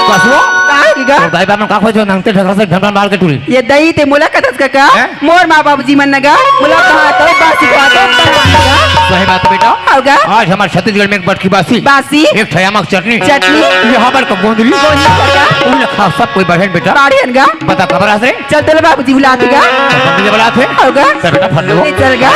कसो कहाँ गिगा तो दाई बाप का खोजो नंगते ढगरा से ढंडा मार के टूरी ये दही ते मुला कथस काका हैं? मोर माँ बाबू जी मन नगा मुला कहाँ तो बासी को आके सही बात है बेटा होगा आज हमारे छत्तीसगढ़ में एक बटकी बासी बासी एक ठयामक चटनी चटनी यहाँ पर का गोंदली उन्हें खा सब कोई बढ़े बेटा बाड़ी अनगा बता खबर आ से चल तेरे बाबू जी बुलाते गा मुझे बुला थे होगा बेटा फट लो चल गा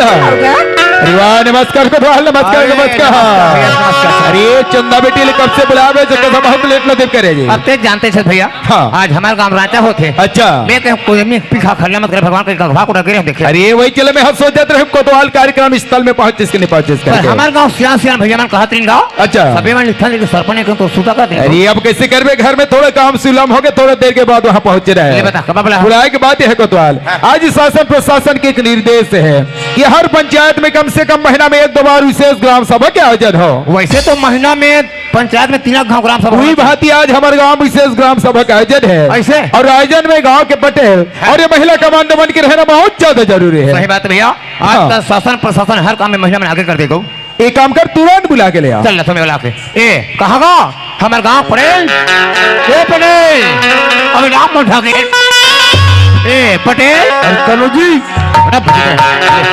ना अरे वाह नमस्कार कोतवाल नमस्कार अरे, नमस्कार नमस्कार। अरे चंदा बेटी ले कब से बुलावे जो कदम बहुत लेट न देख करे जी अब ते जानते छे भैया हाँ। आज हमारे गांव राजा होते अच्छा मैं कह कोई में पिखा खल्ला मत करे भगवान के गभा को डगे देखे अरे वही चले मैं हंस सोचत रहे कोतवाल कार्यक्रम स्थल में पहुंचे कि नहीं पहुंचे पर हमारे गांव सियान सियान भैया मन कहत रही गांव अच्छा। सभी मन लिखा लेकिन सरपंच को तो सुता कर दे अरे अब कैसे करबे घर में थोड़ा काम सुलम हो गए थोड़ा देर के बाद वहाँ पहुंचे रहे ये बता कब बोला बुलाए की बात है कोतवाल आज शासन प्रशासन के एक निर्देश है कि हर पंचायत में कम से कम महीना में 1-2 बार विशेष ग्राम सभा के आयोजन हो वैसे तो महीना में पंचायत में 3 गांव ग्राम सभा वही भांति आज हमारे गांव में विशेष ग्राम सभा का आयोजन है ऐसे? और आयोजन में गांव के पटेल और ये महिला कमांडो बन के रहना बहुत ज्यादा जरूरी है सही बात है भैया आज हाँ। तक शासन प्रशासन हर काम में महिला में आगे कर देगा एक काम कर तुरंत बुला के ले आ चल तुम्हें बुला के ए कहाँ गा हमारे गांव पटेल ए पटेल अभी नाम मत उठा के ए पटेल करो जी बड़ा बुझे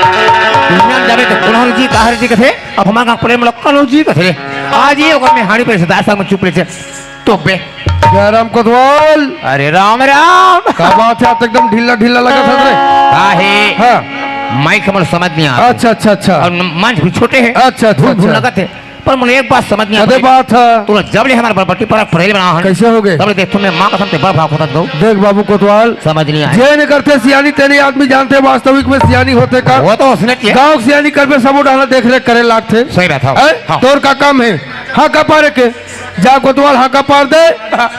दुनिया में जावे तो कुल्हार जी काहर जी कथे अब हमारे गांव पटेल में कलो जी कथे आज ये ओकर में हाड़ी पे सदा संग में चुप ले तो बे जयराम कोतवाल अरे राम राम का बात है एकदम ढीला ढीला लगा था रे काहे हाँ माइक हमर समझ नहीं आता अच्छा अच्छा अच्छा और मंच भी छोटे हैं अच्छा, अच्छा, भूल भूल अच्छा। लगत है पर मुझे एक बात समझ नहीं अरे आता बात है तू जब ले हमारे बरबट्टी पर पढ़े बना है कैसे हो गए तब देख तुम्हें मां कसम से बड़ भाव होता दो देख बाबू कोतवाल समझ नहीं आया जे नहीं करते सियानी तेरे आदमी जानते वास्तविक में सियानी होते का वो तो उसने किया गांव सियानी करबे सब उठाना देख रेख करे लाट थे सही बात है हैं? हाँ। तोर का काम है हाँ का पारे के जा कोतवाल हाँ का पार दे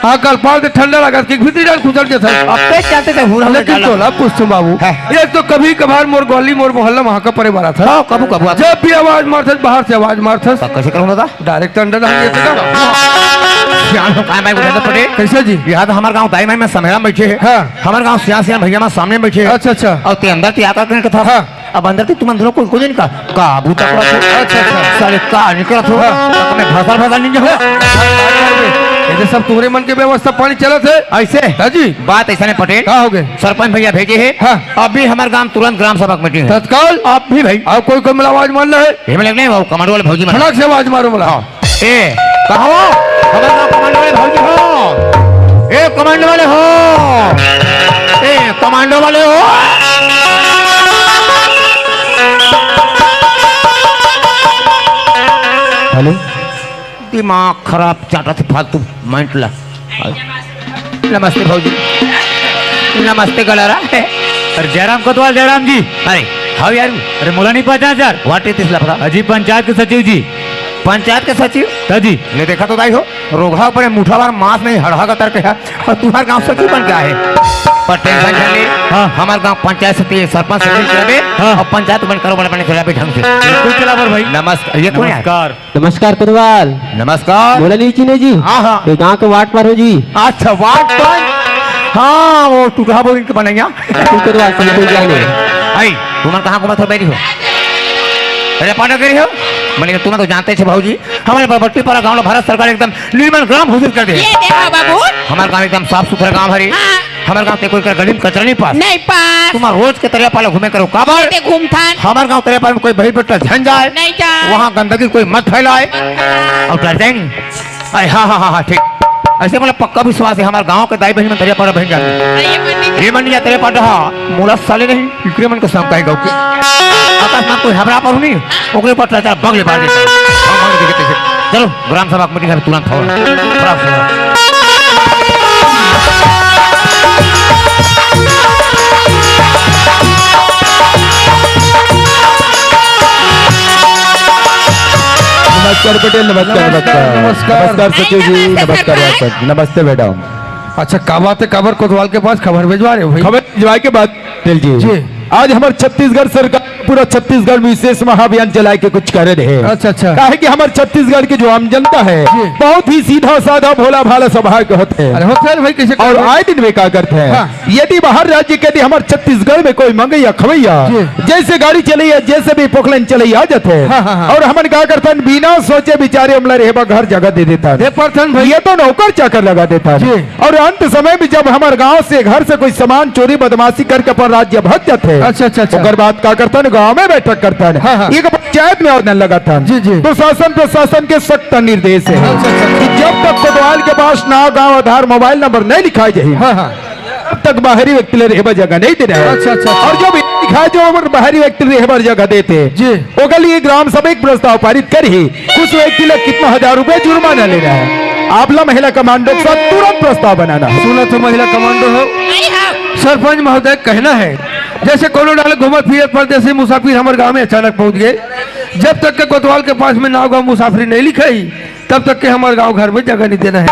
हाँ कल पार दे ठंडा लगा के भीतरी डाल खुजल के था अब ते जानते थे हुर हमने लेकिन तोला पूछ बाबू है। ये तो कभी कभार मोर गली मोर मोहल्ला वहाँ का परे बारा था हां कबू कबू आप जब भी आवाज मारते बाहर से आवाज मारते कैसे करूंगा था डायरेक्ट अंडर हम ये सियान हो काय भाई उठा पड़े कैसे जी यहाँ तो हमारे गांव दाई में समेरा में बैठे हैं हाँ। हमारे गांव सियान सियान भैया में सामने बैठे हैं अच्छा अच्छा और ते अंदर ते आकर करने का था हाँ। अब अंदर ते तुम अंदर कोई नहीं का काबू तक अच्छा, अच्छा। सारे का निकला था तो मैं भसा नहीं हो ये सब तुम्हारे मन के व्यवस्था पानी चला थे ऐसे हाँ जी बात ऐसा नहीं पटेल क्या हो गए सरपंच भैया भेजे है हाँ। अभी हमारे गांव तुरंत ग्राम सभा की मीटिंग है तत्काल आप भी भाई आप कोई कोई मिला आवाज मारना है ये मिले नहीं वो कमांडो वाले भौजी में फटाक से आवाज मारो मला ए कहा हो हमारे गांव कमांडो वाले भौजी हो ए कमांडो वाले हो ए कमांडो वाले हो हेलो दिमाग खराब चाटा थे फालतू माइंड ला नमस्ते भौजी नमस्ते गलारा अरे जयराम कोतवाल जयराम जी अरे हाउ यार अरे मोला नहीं पहचान सर व्हाट इज दिस लफड़ा अजी पंचायत के सचिव जी पंचायत के सचिव ताजी ले देखा तो दाई हो रोघा पर मुठा बार मांस नहीं हड़हा का तर्क है और तुम्हारे गांव सचिव बन क्या है पर टेंशन कर ले हाँ। हमारे गांव पंचायत से सरपंच से चलावे हाँ। और पंचायत बन करो बड़े चलावे ढंग से बिल्कुल चला भाई नमस्कार ये कौन है नमस्कार नमस्कार कोतवाल नमस्कार बोला नहीं चीने जी हाँ हाँ ये गांव के वार्ड पर हो जी अच्छा वाट हाँ वो टूटा बोल के बनैया तुम कोतवाल से कोई जाने आई तुम कहाँ घुमा बैठी हो अरे पाना करी हो मैंने तुम तो जानते थे भाजी हमारे बरबट्टी पर गांव भारत सरकार एकदम निर्मल ग्राम घोषित कर दे ये देखो बाबू हमारे गांव एकदम साफ सुथरा गांव हरी हाँ। हमारे गांव ते कोई गली में कचरा नहीं पास नहीं पास तुम रोज के तरह पाले घूमे करो काबर ते घूमथान हमारे गांव तरह पर कोई बही बेटा झन जाए नहीं जाए। वहाँ गंदगी कोई मत फैलाए और डर जाए नहीं अरे हाँ हाँ हाँ हाँ ठीक ऐसे मतलब पक्का विश्वास है हमारे गांव के दाई बहन में तेरे पर बहन जाती ये मन या तेरे पर रहा मूला साले नहीं इकरे मन को सब कहे गाँव के आकाश में कोई हबरा पर नहीं ओकरे पर चाचा बगले बार देता चलो ग्राम सभा कमेटी में तुरंत हो नमस्कार पटेल नमस्कार नमस्कार नमस्कार सचिव जी नमस्कार डॉक्टर नमस्ते मैडम अच्छा का बात है खबर कोतवाल के पास खबर भिजवा रहे हो भाई खबर भिजवाए के बाद पटेल जी आज हमारे छत्तीसगढ़ सरकार पूरा छत्तीसगढ़ में विशेष महाअभियान चलाए के कुछ कर रहे हैं अच्छा अच्छा काहे कि हमारे छत्तीसगढ़ की जो आम जनता है बहुत ही सीधा साधा भोला भाला स्वभाव के होते हैं अरे होते हैं भाई कैसे और आए दिन वे क्या करते हैं हाँ। यदि बाहर राज्य के यदि हमारे छत्तीसगढ़ में कोई मंगैया खवैया जैसे गाड़ी चली है जैसे भी पोखलन चली आ जाते हैं हाँ, हाँ, हाँ। और हमन क्या करते हैं बिना सोचे बेचारे हमला रहे घर जगह दे देता है ये तो नौकर चाकर लगा देता है और अंत समय में जब हमारे गांव से घर से कोई सामान चोरी बदमाशी करके अपन राज्य भाग जाते हैं अच्छा अच्छा अच्छा ओकर बाद क्या करता है गांव में बैठक करता है हाँ, हाँ। एक पंचायत में आवेदन लगाता है जी, जी। तो शासन प्रशासन के सख्त निर्देश है अच्छा, अच्छा, अच्छा। कि जब तक कोतवाल के पास नाम गांव आधार मोबाइल नंबर नहीं लिखाई जाए हाँ हाँ तब तक बाहरी व्यक्ति ले रहे जगह नहीं दे रहा है अच्छा, अच्छा, अच्छा। और जब लिखा है जो अगर बाहरी व्यक्ति रहबर जगह देते जी। ओकर लिए ग्राम सभा एक प्रस्ताव पारित कर ही कुछ व्यक्ति लोग कितना 1000 रुपए जुर्माना ले रहा है। आपला महिला कमांडो के साथ तुरंत प्रस्ताव बनाना है। सुना तो महिला कमांडो हो, सरपंच महोदय कहना है जैसे कोनो डाले घूमत फिरत परदेसी मुसाफिर हमारे गांव में अचानक पहुंच गए, जब तक के कोतवाल के पास में नाव गांव मुसाफिर नहीं लिखाई तब तक के हमारे गांव घर में जगह नहीं देना है।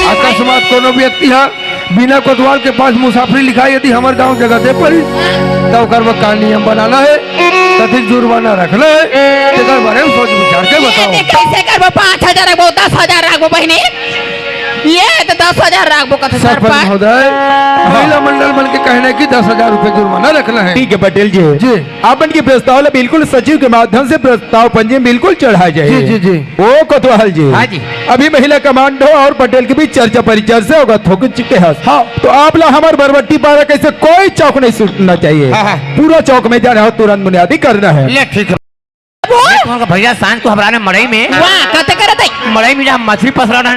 अकस्मात कोनो व्यक्ति है बिना कोतवाल के पास मुसाफिर लिखाई यदि हमारे गांव जगह दे पड़ी तो ओकर में का नियम बनाना है, कथिक जुर्माना रखना है, तेकर बारे में सोच विचार के बताओ। कैसे करबो 5000 रखबो 10000 रखबो बहिनी ये तो 10000 रखबो कथे सरपंच सरपंच महोदय महिला मंडल बन के कहना है कि 10,000 रुपए जुर्माना रखना है। ठीक है पटेल जी जी। आपन की प्रस्ताव ला बिल्कुल सचिव के माध्यम से प्रस्ताव पंजी में बिल्कुल चढ़ा जाए। जी, जी, जी। ओ कोतवाल जी, हाँ जी। अभी महिला कमांडो और पटेल के बीच चर्चा परिचर्चा होगा थोक चुके हैं। हाँ। तो आप ला हमारे बरबट्टी पारा कैसे कोई चौक नहीं छूटना चाहिए। हाँ, हाँ। पूरा चौक में जाना हो तुरंत बुनियादी करना है। ले ठीक है। तुम्हारा भैया सांझ को हमारे मड़ई में वाह कते करत है मड़ई में जहाँ मछली पसरा ना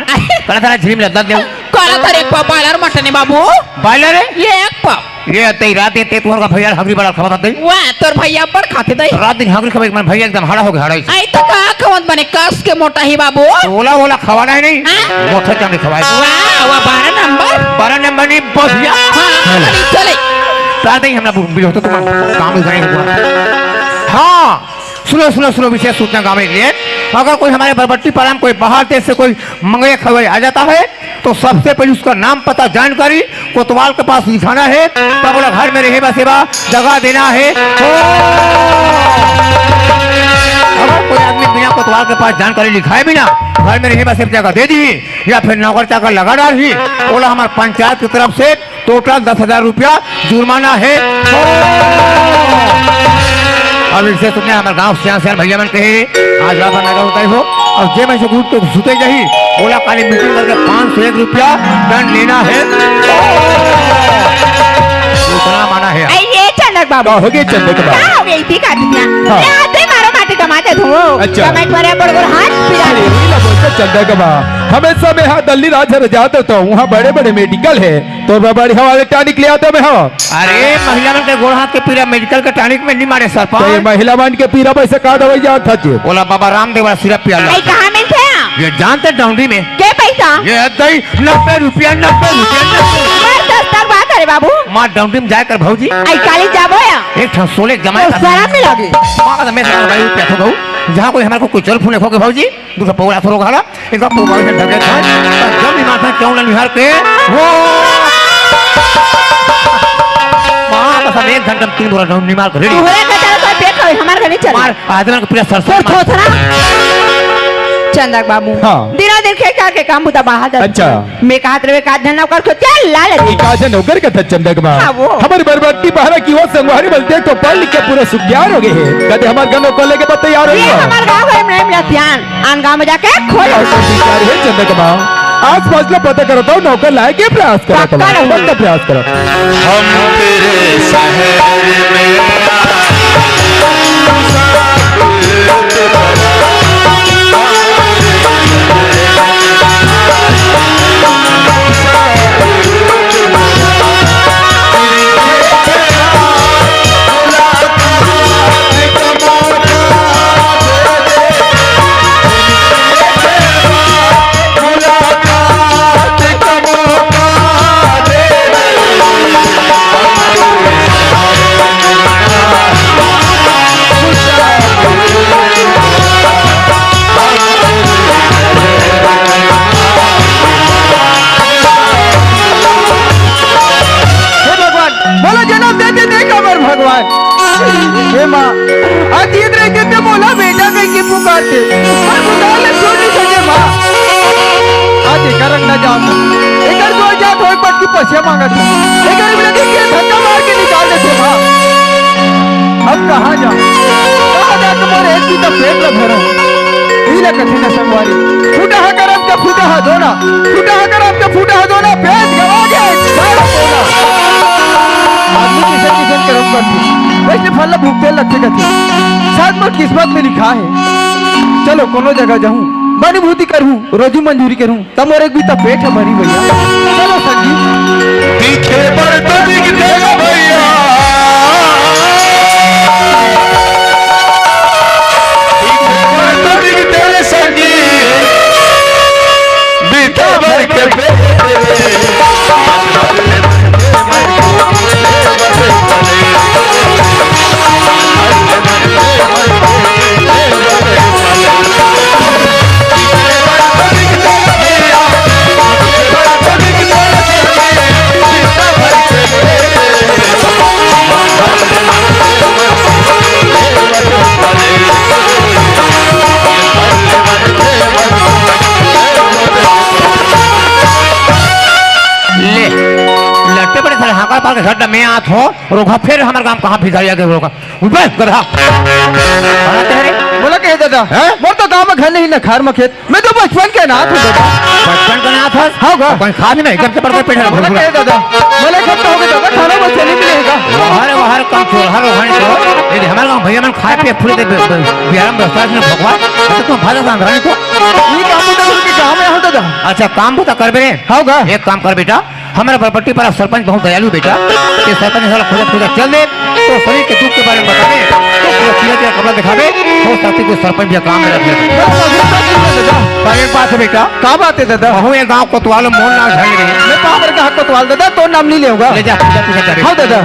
करा था झीम लद्दा दे करा तर एक पाव बालर मटने बाबू बायलर है ये एक पाव ये अतई रात ये तुम्हारा भैया हगरी बड़ा खबर आते वाह तोर भैया बड़ खाते दई रात दिन हगरी खबर मन भैया एकदम हड़ा हो गया हड़ा आई तो का खवत बने कस के मोटा ही बाबू ओला ओला खवाना है नहीं हाँ? मोटा चांदी खवाए वाह वाह 12 नंबर 12 नंबर नहीं बस भैया हां चले रात ही हमरा बिलो तो तुम काम करेंगे। हाँ सुनो सुनो सुनो विशेष सूचना गाँव में लिए अगर कोई हमारे बरबट्टी पारा में कोई बाहर देश से कोई मंगई खबर आ जाता है तो सबसे पहले उसका नाम पता जानकारी कोतवाल के पास लिखाना है, तब बोला घर में रहे सेवा जगह देना है। अगर कोई आदमी बिना कोतवाल के पास जानकारी लिखाए बिना घर में रहे सिर्फ जगह दे दी या फिर नौकर चाकर लगा डाली बोला हमारे पंचायत की तरफ से टोटल 10,000 रुपया जुर्माना है। अब इसे तुमने हमारे गांव सियान भैया मन कहे आज रात नगर उतारी हो और जे मैं से ग्रुप तो सुते जाही बोला काली मीटिंग करके 501 रुपया दंड लेना है। इतना माना है। आई ये चंदक बाबू हो गए चंदे के क्या बाद हो गई थी का दुनिया हाँ। ये आते मारो माटी टमाटर धो अच्छा। टमाटर मारे बड़ बड़ हाथ पिला अरे वही ना बोलते चंदा का बा हमेशा में यहाँ दिल्ली राज्य जाते तो वहाँ बड़े बड़े मेडिकल है तो बड़ी हवाले टानिक ले आते में हाँ। अरे महिला मन के गोड़ हाथ के पीरा मेडिकल का टॉनिक में नहीं मारे सर तो ये महिला मान के पीरा पैसे का दवाई जात था जी। बोला बाबा रामदेव वाला सिरप पिया लो। आई कहां मिलते हैं ये जानते डाउंडी में के पैसा ये दई 90 रुपया 90 रुपया मार 10 तक बात करे बाबू मां डाउंडी में जाकर भौजी आई काली जाबो या एक ठन सोले जमाए सारा में लगे मां का मैं भाई पैसा दो जहां कोई हमारे को कोई चल फूले खोके भौजी दूसरा पौड़ा थोड़ा घाला एक पौड़ा से ढके था जब भी माथा क्यों ना निहार के वो मां का सब 1 घंटा में 3 बोरा निमार कर रेडी तोहरे का चल तो देख हमार घर नहीं चल मार आदमी को पूरा सरसों तो थोथरा चंदक बाबू हाँ। दिनों दिन खेल के काम बुता बाहर अच्छा। मैं कहा तेरे का धन्ना कर को चल लाल काजे नौकर का था चंदा के हाँ, वो। बाद हमारी बरबट्टी पहरा की वो संगवारी बोलते तो पढ़ लिख के पूरा सुखियार हो गए हैं कहते हमारे गनों को लेके बता तैयार हो ये गया हमार गांव है में मिला ध्यान आन गांव में जाके खोल और तो विचार है चंदा के बाद आज फैसला पता करो तो नौकर लाए के प्रयास करो तो पक्का रहूंगी। पक्का प्रयास करो। हम तेरे शहर में बोला जन्म देते देख अमर भगवान हे माँ आज ईद रह के बोला बेटा कहीं के पुकारते और खुदा ने छोड़ी सके माँ आज एक रंग न जाओ एक दो जा थोड़ी पट की पछिया मांगा था एक मिला के धक्का मार के निकाल देते माँ अब कहाँ जा तुम्हारे एक भी तो पेट में भरा हीला कठिन संगवारी फूटा है करम का फूटा है धोना फूटा है करम का फूटा है धोना पेट गवा गया सारा बोला आदमी किसे किसे कर्म करती वैसे फल भूखते लगते कहते शायद मोर किस्मत में लिखा है चलो कोनो जगह जाऊं बनुभूति करूं रोजी मंजूरी करूं तब मोर एक भी तो पेट है भरी भैया चलो संगीत दिखे पर तो दिखते भैया साले हाका पार के घड्डा में आत हो रोगा फिर हमारे गांव कहाँ भिखारिया के रोगा ऊपर गधा बड़ा तेरे बोला कहे दादा हैं? मोर तो गांव में घर नहीं ना खार में खेत मैं तो बचपन के नाथ हूँ दादा बचपन का नाथ है हाँ गा कोई खा भी नहीं करते पड़ते पेट में बोला कहे दादा बोले कब तो हो गया दादा खाना बस नहीं मिलेगा हर कम छोड़ हर वहां तो यदि हमारे गांव भैया मन खाए पिए फूले दे बिहार में व्यवस्था में भगवान तो तुम भाजा सांग रानी को ये काम तो दादा के गांव में हो दादा अच्छा काम तो कर बे हाँ गा एक काम कर बेटा हमारे बरपट्टी पर सरपंच बहुत दयालु बेटा कि सरपंच साला खुदा चल दे तो शरीर के दुख के बारे में बता दे तो पूरा तेरा कपड़ा दिखा दे हो सकती कोई सरपंच भी काम में रख ले पर एक बात है बेटा क्या बात है दादा बहु ये गांव कोतवाल मोहन ना झड़ गए मैं पावर का हक कोतवाल दादा तो नाम नहीं लेऊंगा ले जा पूजा पूजा करे हाँ दादा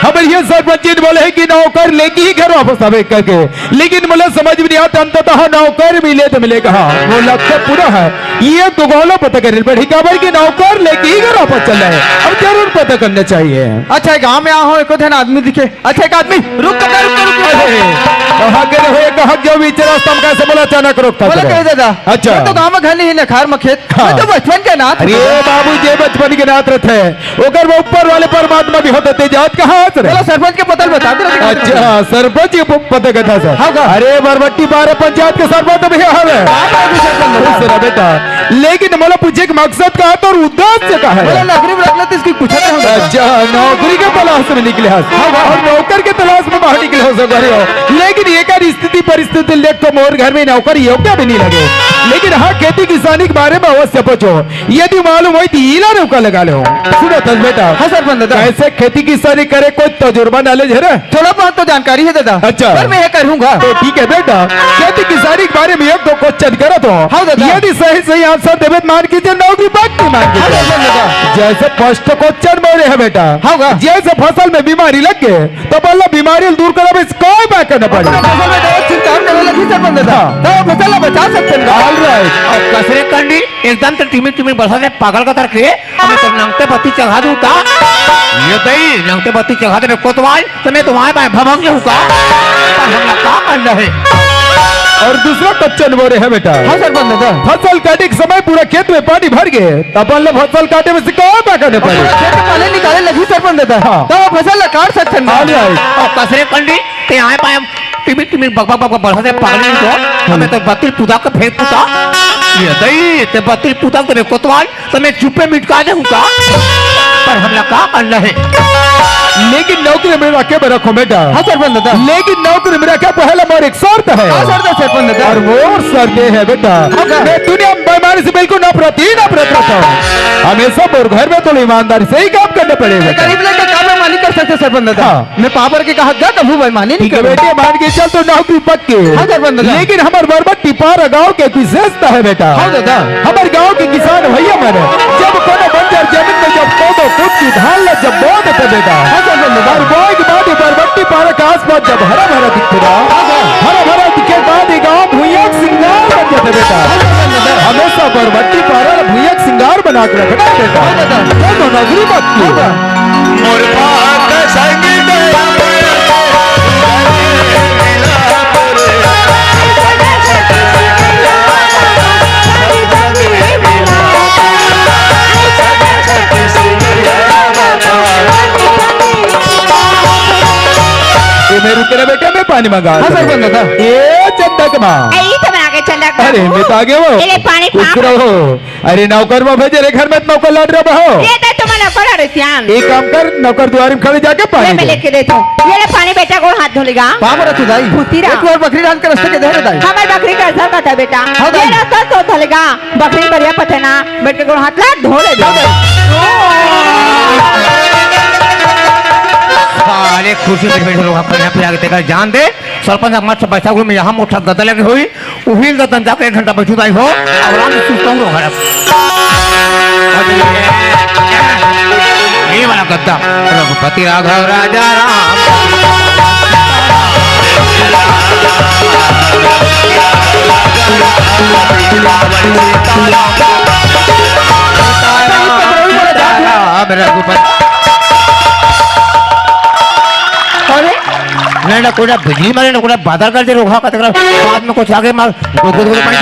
हमारे ये सरपंच जी बोले कि नौकर लेके ही घर वापस आवे करके लेकिन मुझे समझ में नहीं आता अंततः नौकर मिले तो मिले कहा वो लक्ष्य पूरा है ये तो गोलो पता कर पड़ी खबर की नौकर लेके ही घर वापस चल रहे हैं अब जरूर पता करना चाहिए अच्छा गांव में आओ एक आदमी दिखे अच्छा एक आदमी रुक कहा के रहे कहा जो बीच रास्ता में कैसे बोला अचानक रोकता बोला कहे दादा अच्छा तो गांव में घर नहीं है खार में खेत मैं तो बचपन के नाथ अरे बाबू जी बचपन के नाथ रहते हैं ओकर वो ऊपर वाले परमात्मा भी होते थे जात कहां से बोला सरपंच के पता बता दे अच्छा सरपंच के पता कथा सर अरे बरबट्टी बारे पंचायत के सरपंच भी है बेटा लेकिन मला पूछे कि मकसद का है तो उद्देश्य का है नौकरी में रखना तो इसकी पूछा अच्छा नौकरी के तलाश में निकले और नौकर के तलाश में बाहर निकले हो सकते लेकिन एक स्थिति परिस्थिति लेख तो मोर घर में नौकर योग्य भी नहीं लगे लेकिन हाँ खेती किसानी के बारे में अवश्य पूछो यदि मालूम हो तो ईला नौका लगा लो सुनो तज बेटा हाँ सरपंच ऐसे खेती किसानी करे कोई तजुर्बा नॉलेज है थोड़ा बहुत तो जानकारी है दादा अच्छा पर मैं ये करूंगा तो ठीक है बेटा खेती किसानी के बारे में एक दो क्वेश्चन करो तो हाँ दादा यदि सही सही आंसर देवे मान कीजिए नौकरी पक्की मान कीजिए जैसे फर्स्ट क्वेश्चन बोले है बेटा हाँ जैसे फसल में बीमारी लग गए तो बोला बीमारी दूर करो कोई बात करना पड़ेगा फसल बचा सकते हैं और कसरे कंडी एकदम तो टीमी टीमी बरसा से पागल का तरके हमें तो नंगते बत्ती चढ़ा दूं का ये दई नंगते बत्ती चढ़ा दे कोतवाल तो मैं तुम्हारे पास भभक जाऊं का पर हम का कर रहे और दूसरा क्वेश्चन बोले है बेटा हाँ सरपंच दादा फसल काटे के समय पूरा खेत में पानी भर गए तब फसल काटे में से कौन करने पड़े खेत पाले निकाले लगी सरपंच दादा हाँ तो फसल काट सकते हैं और कसरे कंडी ते आए पाए टीमी टीमी बक बक बरसा से पागल नहीं तो हमें तो बत्ती पुता का फेंक पुता ये दई ते बत्ती पुता तो मैं कोतवाल तो मैं चुप्पे मिटका दूं का पर हम का कर रहे लेकिन नौकरी में रखे में रखो बेटा हाँ सरपंच दादा लेकिन नौकरी में रखे पहले मोर एक शर्त है सरपंच दादा और वो शर्त है बेटा मैं दुनिया में बेईमानी से बिल्कुल नफरत रखता हूँ हमेशा मोर घर में तो ईमानदारी से ही काम करना पड़ेगा गरीब लोग का काम बेईमानी कर सकते सरपंच दादा मैं पावर के कहा था कभी बेईमानी नहीं कर बेटे मान के चल तो नौकरी पक्की लेकिन हमारे बरबट्टी पारा गाँव के विशेषता है बेटा दादा हमारे गाँव के किसान भैया मैंने जब कोनो बंजर जमीन में जब पौधों खुद की धान जब बो देते बेटा और बोए के बाद बरबट्टी पारा के आसपास जब हरा भरा दिखेगा हरा भरा दिखे बाद गाँव भूया सिंगार बन जाते बेटा हमेशा बरबट्टी पारा भूया सिंगार बना के रखना बेटा तो नगरी मत मेरे तेरे बेटे में पानी मंगा हाँ सरपंच दादा ये चंदा कमा अरे मैं तो आगे वो पानी कुछ रहो अरे नौकर में भेजे रे घर में नौकर लौट रहा हो ये दे तुम नौकर अरे श्याम एक काम कर नौकर द्वार में खड़े जाके पानी मैं लेके देता हूँ ये ले पानी बेटा को हाथ धोलेगा पाम रखो दाई भूतीरा एक और बकरी डाल के रास्ते के दे रे दाई हमारी बकरी का असर का था बेटा ये रास्ता तो धोलेगा बकरी बढ़िया पथे ना बेटे को हाथ ला धो ले साले खुशी में बैठे लोग अपने यहाँ पे आगे तेरा जान दे सरपंच हमारे से बैठा हुआ मैं यहाँ मोटा गद्दा लगे हुई उहिल का तंजा के 1 घंटा बैठू दाई हो और आराम से सुनता हूँ घर ये वाला गद्दा रघुपति राघव राजा राम रघुपति नहीं ना कोई बिजली मारे ना कोई बादल कर दे रोहा का तकरा बाद में कुछ आगे मार दो पानी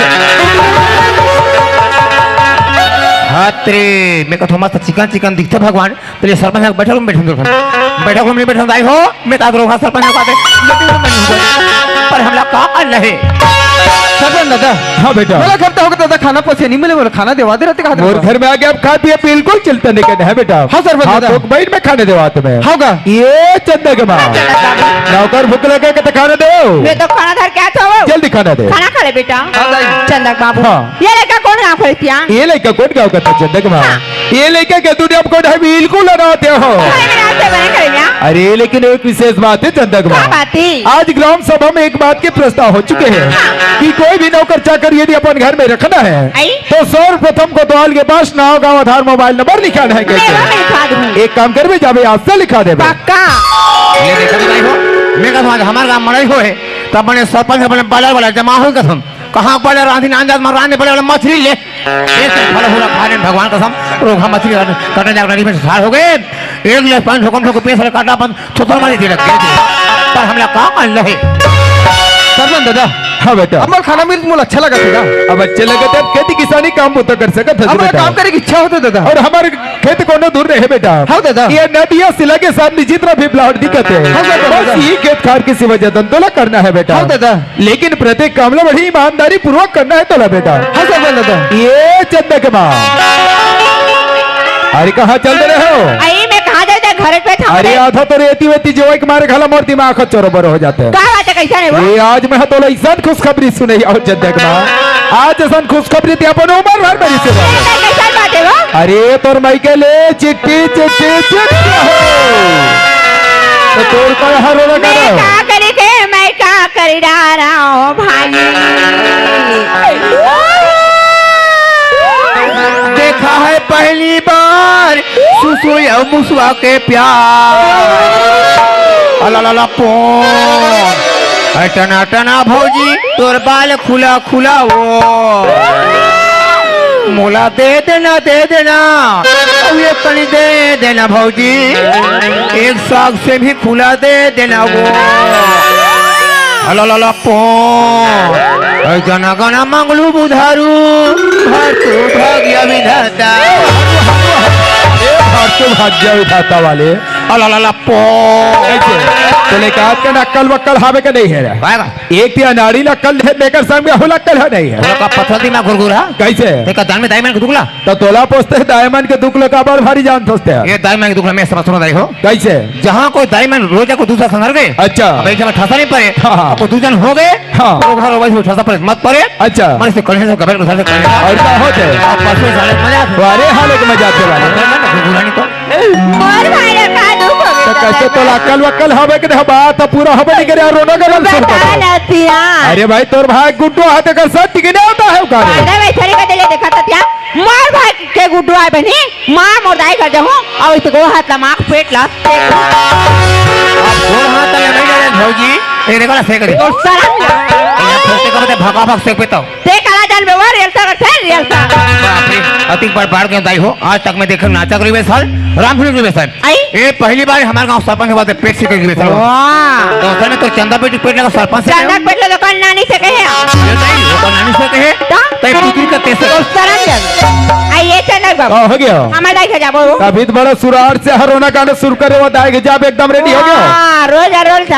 हाथ रे मैं कथो मस्त चिकन चिकन दिखते भगवान तेरे सरपंच बैठा रूम बैठा आई हो मैं का रोहा सरपंच का पर हमला का कर रहे सरपंच दादा। हाँ बेटा मला करता होगा दादा खाना पसे नहीं मिले बोला खाना देवा दे रहते कहा और घर में आके आप खा पिए बिल्कुल चिंता नहीं करना है बेटा। हाँ सरपंच दादा। तो बैठ में खाने देवा तुम्हें होगा ये चंदा के माँ नौकर भूख लगे के तो खाना दो मैं तो खाना घर क्या था वो जल्दी खाना दे। खाना खा ले बेटा चंदक बाबू हाँ। ये लड़का कौन गाँव खड़े थिया ये लड़का कौन गाँव का था चंदा के माँ ये लड़का के तूने आपको बिल्कुल लगाते हो। अरे लेकिन एक विशेष बात है चंदा के माँ आज ग्राम सभा में एक बात के प्रस्ताव हो चुके हैं कि कोई भी नौकर चाकर यदि अपन घर में रखना है तो सर्वप्रथम कोतवाल के पास नाव गाँव आधार मोबाइल नंबर लिखाना है कैसे एक काम कर भी जावे आज से लिखा दे पक्का ये देखा नहीं हो मैं कहता हमारे गांव मड़ई हो है तब अपने सरपंच अपने बाजार वाला जमा हो कसम कहाँ पड़े रांधी अंदाज में रांधे पड़े वाला मछली ले फल हुआ खाने भगवान कसम रोगा मछली काटने जाकर नदी में सार हो गए एक गिलास पानी ठोकम ठोक पैसा काटा बंद छोटा मारी दे रखे पर हमला कहाँ कर रहे सरपंच दादा। हाँ बेटा हमारा खाना मेरे मुझे अच्छा लगा था अब अच्छे लगे थे खेती किसानी काम होता कर सकते हमारा काम करने की इच्छा होता दादा। और हमारे खेत को दूर रहे बेटा। हाँ दादा। ये नदिया सिला के सामने जितना भी प्लाट दिखते हैं हाँ दादा। बस ये खेत खार की सिवा जतन करना है बेटा। हाँ दादा। लेकिन प्रत्येक काम में बड़ी ईमानदारी पूर्वक करना है तोला बेटा। हाँ सरपंच दादा। ये चंदा के माँ अरे कहाँ चल रहे हो आई मैं कहाँ जाते घर पे था अरे आधा तो रेती वेती जो एक मारे खाला मोर दिमाग चोरोबर हो जाते हैं। क्या बात है कैसा है वो ये आज मैं तो ऐसा खुशखबरी सुनी और चंदा के माँ आज ऐसा खुशखबरी थी अपन उम्र भर मेरी से कैसा बात है वो अरे तोर माइके ले चिट्ठी चिट्ठी चिट्ठी हो तो तोर का हर रोना मैं करो क्या करी के मैं क्या कर रहा हूँ भाई देखा है पहली बार सुसुया मुसवा के प्यार अला टना टना भौजी तोर बाल खुला खुला वो मोला दे देना अब ये कनी दे देना भौजी एक साग से भी खुला दे देना वो अला जना गना मंगलू बुधारू घर तो भाग्य विधाता भाग्य विधाता वाले अला तो आज का नक्कल वक्कल हावे का नहीं है एक या नारी नक्कल लेकर सामने हो नक्कल है नहीं है का पत्थर दी मैं गुरगुरा कैसे देखा दान में दाईमन के दुखला तो तोला पोसते है दायमन के दुख का बड़ भारी जान सोचते हैं ये दाईमन के दुखला मैं समझ सुना दाई हो कैसे जहाँ कोई दाईमन रोजा को दूसरा संगर गए अच्छा अब एक जगह ठसा नहीं पड़े हाँ। को दूजन हो गए हाँ। तो घर वैसे ठसा पड़े मत पड़े अच्छा मन से कहीं से गबर को से कहीं और क्या होते आप परसों साले मजा अरे हाल के मजा आते वाले गुरगुरा नहीं तो और भाई ने कहा दुख हो तो कैसे तो अक्कल वक्कल हवे के नहीं बात पूरा हवे नहीं करे रोना का बता लतिया अरे भाई तोर भाई गुड्डू हाथ कर सब टिके नहीं होता है उका अरे भाई थरी का दिले देखा था क्या मार भाई के गुड्डू आए बनी मार मोरदाई कर जाऊं और इसको हाथ ला माख पेट ला गोर हाथ लगा नहीं जाए भौजी ये देखो ना सेक दे और सारा ये फोटे करते भागा भाग सेक पे तो ते काला जान में वो रियल सा करते रियल सा बाप रे अति बाढ़ के दाई हो आज तक मैं देखा नाचा करी वे साल रामफिल्म की वे साल आई ये पहली बार हमारे गांव सरपंच के बाद पेट से करी वे साल वाह तो उसने तो चंदा पेट पेट लगा सरपंच से चंदक पेट लो दुकान नानी से कहे ये नहीं वो तो नानी से कहे तय पुत्री का तेसे और सारा चल आइए चंदक बाबू हो गया हमारे दाई खा जाबो अभी तो बड़ा सुरार से हरोना गाना शुरू करे वो दाई के जाब एकदम रेडी हो गया हां रोज से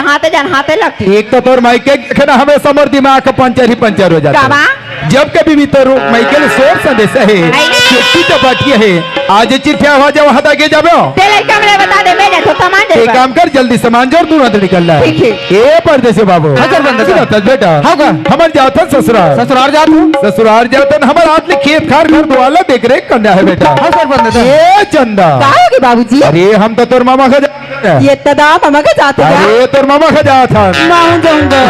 हाथे लगती एक तो तोर माइके देखना हमें समर दिमाग का पंचर ही पंचर हो जाता काबा है जब कभी भी तो माइके ने सोर संदेश है चिट्ठी तो बाटी है आज चिट्ठिया हो जाओ हटा के जाबो तेरे कमरे बता दे मैं तो सामान दे एक काम कर जल्दी सामान जोड़ तुरंत निकल रहा ठीक है ए परदेसी बाबू हजर बंद कर। सुनो बेटा होगा। हमर जाता ससुराल ससुराल जात ससुराल जाता हमारे हाथ में खेत खार घर दुआला देख रेख करना है बेटा हाँ सरपंच दादा। ये चंदा होगी बाबूजी अरे हम तो तोर मामा का ये तदा मामा के जाते अरे तोर मामा का जा था मां जाऊंगा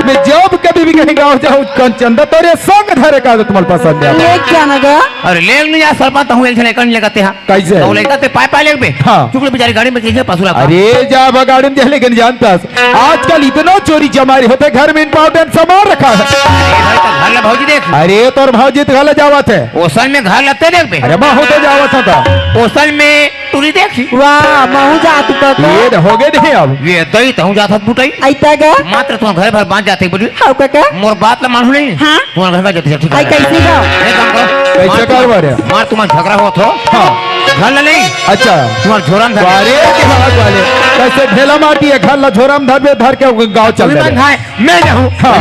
मैं जब कभी भी कहीं गाँव जाऊँ चंदा तोरे संग धरे का तुम्हारे पसंद है ये क्या नगा अरे ले नहीं जा सरपंच हूं एल लेकर नहीं लगाते हैं कैसे? तो लेकर ते पाई ले बे हाँ। चुकले बेचारी गाड़ी में चीजें पसुरा अरे जा गाड़ी में लेकिन जानता आजकल इतना चोरी चमारी होते घर में इम्पोर्टेंट सामान रखा है भाई का घर ला भौजी देख अरे तोर भाजी तो गला जावत है ओसन में घर लगते देख बे अरे माँ हो तो जावत था ओसन में तुरी देख वाह महू जा तू ये हो गए नहीं अब ये दही तो हूँ जाता बुटाई आई काका मात्र तुम घर भर बांध जाते बुढ़ी हाउ काका मोर बात ला मानू नहीं हाँ? तुम्हारे घर में जाते ठीक है आई कैसे गाओ एक काम करो कैसे कारवा रहे? मार तुम्हारा झगड़ा हो तो हाँ घर ला नहीं अच्छा तुम्हारा झोरा में अरे दिमाग वाले कैसे ढेला मारती है घर ला झोरा में धर के गाँव चल तुम्हें रहे है मैं जाऊँ हाँ।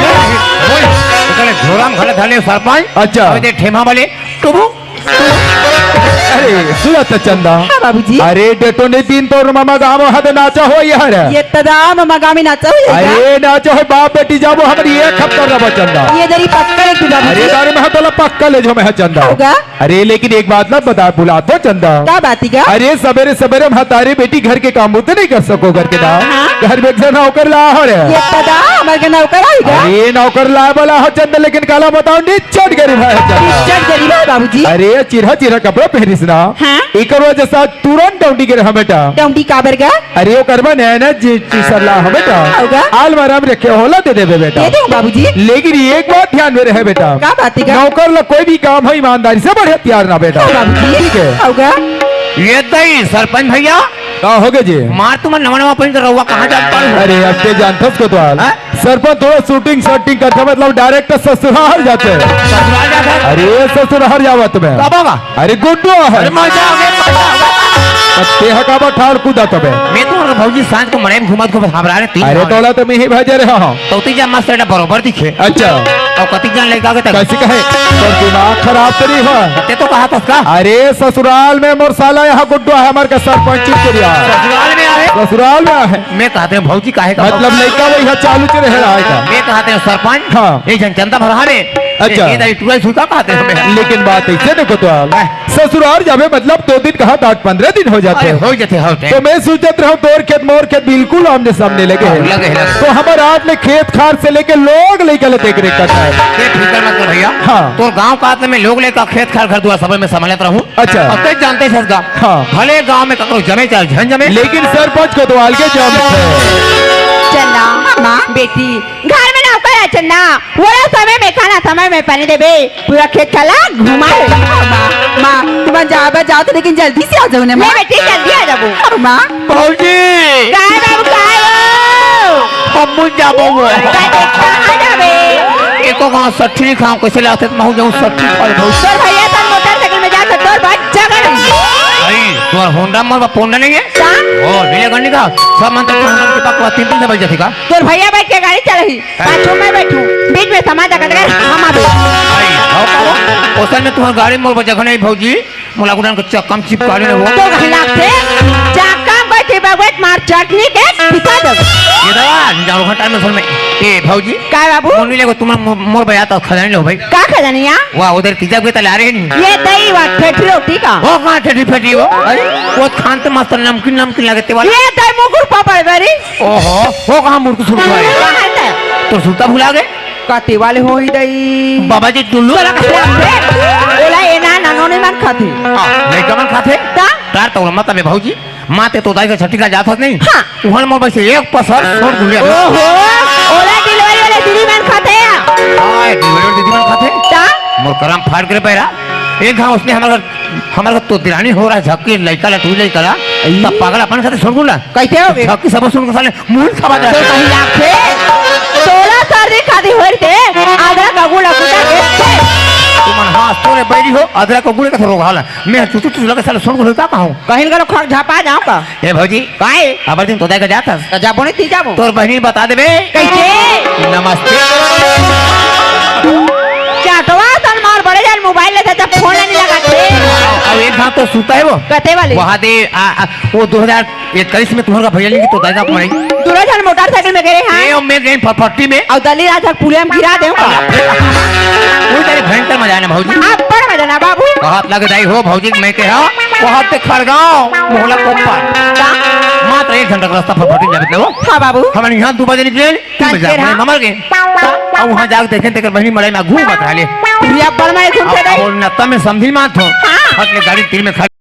झोरा में घर धाले सरपंच अच्छा। अबे दे ठेमा वाले टुबू अरे सुरत चंदा हाँ बाबूजी अरे डेटो ने दिन तो मामा गाँव हद नाचा हो यार ये तदाम मगामी नाचा हो जाएगा अरे नाचो है बाप बेटी जाबो हमारी एक हफ्ता रहो चंदा ये जरी पक्का एक अरे बाबूजी दारे में तो पक्का ले जो मैं चंदा होगा? अरे लेकिन एक बात ना बता बुला दो चंदा क्या बाती का अरे सवेरे सवेरे महतारी बेटी घर के काम होते नहीं कर सको घर के दाम हाँ। घर में एक जन नौकर ला हो रे ये तदाम हमारे नौकर आएगा अरे नौकर ला बोला हो चंदा लेकिन काला बताओ निचट गरीब है चंदा चढ़ जरी है बाबूजी अरे चिरहा चिरहा कपड़ा पहनिस ना हाँ। एक वजह से तुरंत डौंडी के रहा बेटा डोंडी काबर का अरे वो करवा नया ना जी सरला हो बेटा होगा? आल माराम रखे होला दे देवे बेटा दे दूं बाबूजी लेकिन एक बात ध्यान में रहे बेटा क्या बाती का नौकर ला कोई भी काम है ईमानदारी से बढ़िया तैयार ना बेटा बाबूजी ठीक है होगा ये दही सरपंच भैया कहा हो गए जी मार तुम्हारा नवा नवा पहन कर रहुआ कहाँ जाता हूँ अरे अब ते जानते को तो हाल हाँ? सरपंच थोड़ा शूटिंग शूटिंग करते मतलब डायरेक्ट ससुराल जाते हैं ससुराल जाता है अरे ससुराल जावत में कब होगा अरे गुड्डू है अरे मजा आ गया मजा आ गया ते हकाबा ठाड़ कूदा तबे मैं तुम्हारा भौजी सांझ को मरे में घुमा को घबरा रहे तीन अरे तोला तो मैं ही भेजे रहा हूँ तो तीजा मस्त एटा बरोबर दिखे अच्छा और कति जान लेके आगे तक कैसे कहे तो दिमाग खराब तो नहीं हुआ ते तो कहा था उसका अरे ससुराल में मोर साला यहाँ गुड्डू है हमारे का सरपंच करिया ससुराल में आए ससुराल में है मैं कहते हैं भौजी काहे का मतलब लड़का वो यहाँ चालू च रह रहा है मैं कहते हैं सरपंच हाँ। ये जनता भरा रे अच्छा। ये दाई टुराई सुता कहते हैं हमें लेकिन बात ऐसे देखो तो हाल ससुराल जावे मतलब 2 दिन कहा 8-15 दिन हो जाते अरे हैं हो जाते होते तो मैं सोचत रहा हूँ तोर खेत मोर खेत बिल्कुल आमने सामने लगे हैं लगे लगे तो हमारे हाथ में खेत खार से लेके लोग लेकर देख रेख करता है ये फिकर मत कर भैया हाँ। तो गांव का में लोग लेकर खेत खार घर दुआ सब में संभालत रहूं अच्छा। अब तक जानते हैं गांव हाँ। भले गांव में ककरो जमे चाहे झन जमे लेकिन सरपंच को तो आल के जब चन्ना माँ बेटी घर में नौकर है चन्ना पूरा समय में खाना समय में पानी देबे पूरा खेत खाला घुमाए माँ तुम जाओ तो लेकिन जल्दी से आ जाओ ना मैं माँ बेटी जल्दी आ जाबो माँ भौजी काय बाबू काय हो हम मुझ जाबो वो काय कहाँ जाबे एको गांव 60 खाओ कैसे लाते मैं जाऊं 60 फल भौजी तोर भैया तन मोटरसाइकिल में जा तोर बच्चा कर भाई तुम्हारा होंडा मोर पोंडा नहीं है का ओ नीले गंडी का सब मंत्र के होंडा के पाक 3 से बज जाती का तोर भैया बैठ के गाड़ी चलही पाछू में बैठू बीच में समाज कर हम आबे भाई हो का ओसन में तुम्हारा गाड़ी मोर बजा नहीं भौजी मोला गुडान को चक्कम चिपकाने वो तो कहला से जा काम बैठे बैठ मार चटनी के पिता दे ये दवा जाओ घंटा में में ए भौजी काय बाबू मोनी ले को तुम मोर बया तो खजाने लो भाई का खजानिया वाह उधर तीजा के तला रहे नहीं ये दही वा फेटी रोटी का वो कहां ठेठी फेटी वो वो खान तो मस्त नमकीन नमकीन लगते वाला ये दही मुकुर पापड़ बरी ओहो वो कहां मुर्ख सुन है कहां है तो सुता भुला गए काते वाले हो ही दई बाबा जी टुल्लू तोरा कहला से ओला एना नानो ने मन खाती लड़का मन खाते ता तार तो मत में भौजी माते तो दाई का छठी का जात नहीं हाँ। उहन मोर बस एक पसर छोड़ दुलिया ओहो ओला डिलीवरी वाले दीदी मन खाते हैं हाय डिलीवरी दीदी मन खाते ता मोर करम फाड़ करे पैरा एक घाव उसने हमारा तो दिलानी हो रहा है झक्की लड़का ला तू लड़का ला तब पागल अपन साथे छोड़ गुला कैसे हो गए झक्की सब सुन के साले मुंह खबा तो दे कहीं लाखे 16 सर्दी खादी होर के आधा कगुला कुटा के तुमन हाथ तोरे बैरी हो अदरा को गुले का रोग हाला मैं चुचु चुचु लगे साले सुन को का कहूं कहीं करो खा झापा जाओ का ए भौजी काहे अबर दिन तो दाई का जाता जाबो नहीं ती जाबो तोर बहनी बता देबे कैसे नमस्ते चाटवा तन मार बड़े जान मोबाइल लेते तो फोन नहीं लगाते अब एक घाव तो सूता है वो कते वाले वहां दे वो 2021 में तुम्हारा भैया लेगी तो दाई का मरी दूरा जान मोटरसाइकिल में गए ए हां मैं गई फटफटी में और दली रात तक पुलिया में गिरा देऊंगा वो तेरे भयंकर मजा आने भौजी आप बड़ मजा ना बाबू बहुत लग दाई हो भौजी मैं के हो बहुत ते खड़गांव मोहला कोप्पा मात्र 1 घंटा का रास्ता फटफटी जाते हो हां बाबू हम यहाँ 2 बजे निकले काहे के रहा? मर गए और वहाँ जाकर देखें तेकर बहनी मड़ाई में घूम बता ले पुलिया बड़ में घूमते रहे और नत्ता में समझी मात हो हाँ। हट ले गाड़ी तीर में खड़ी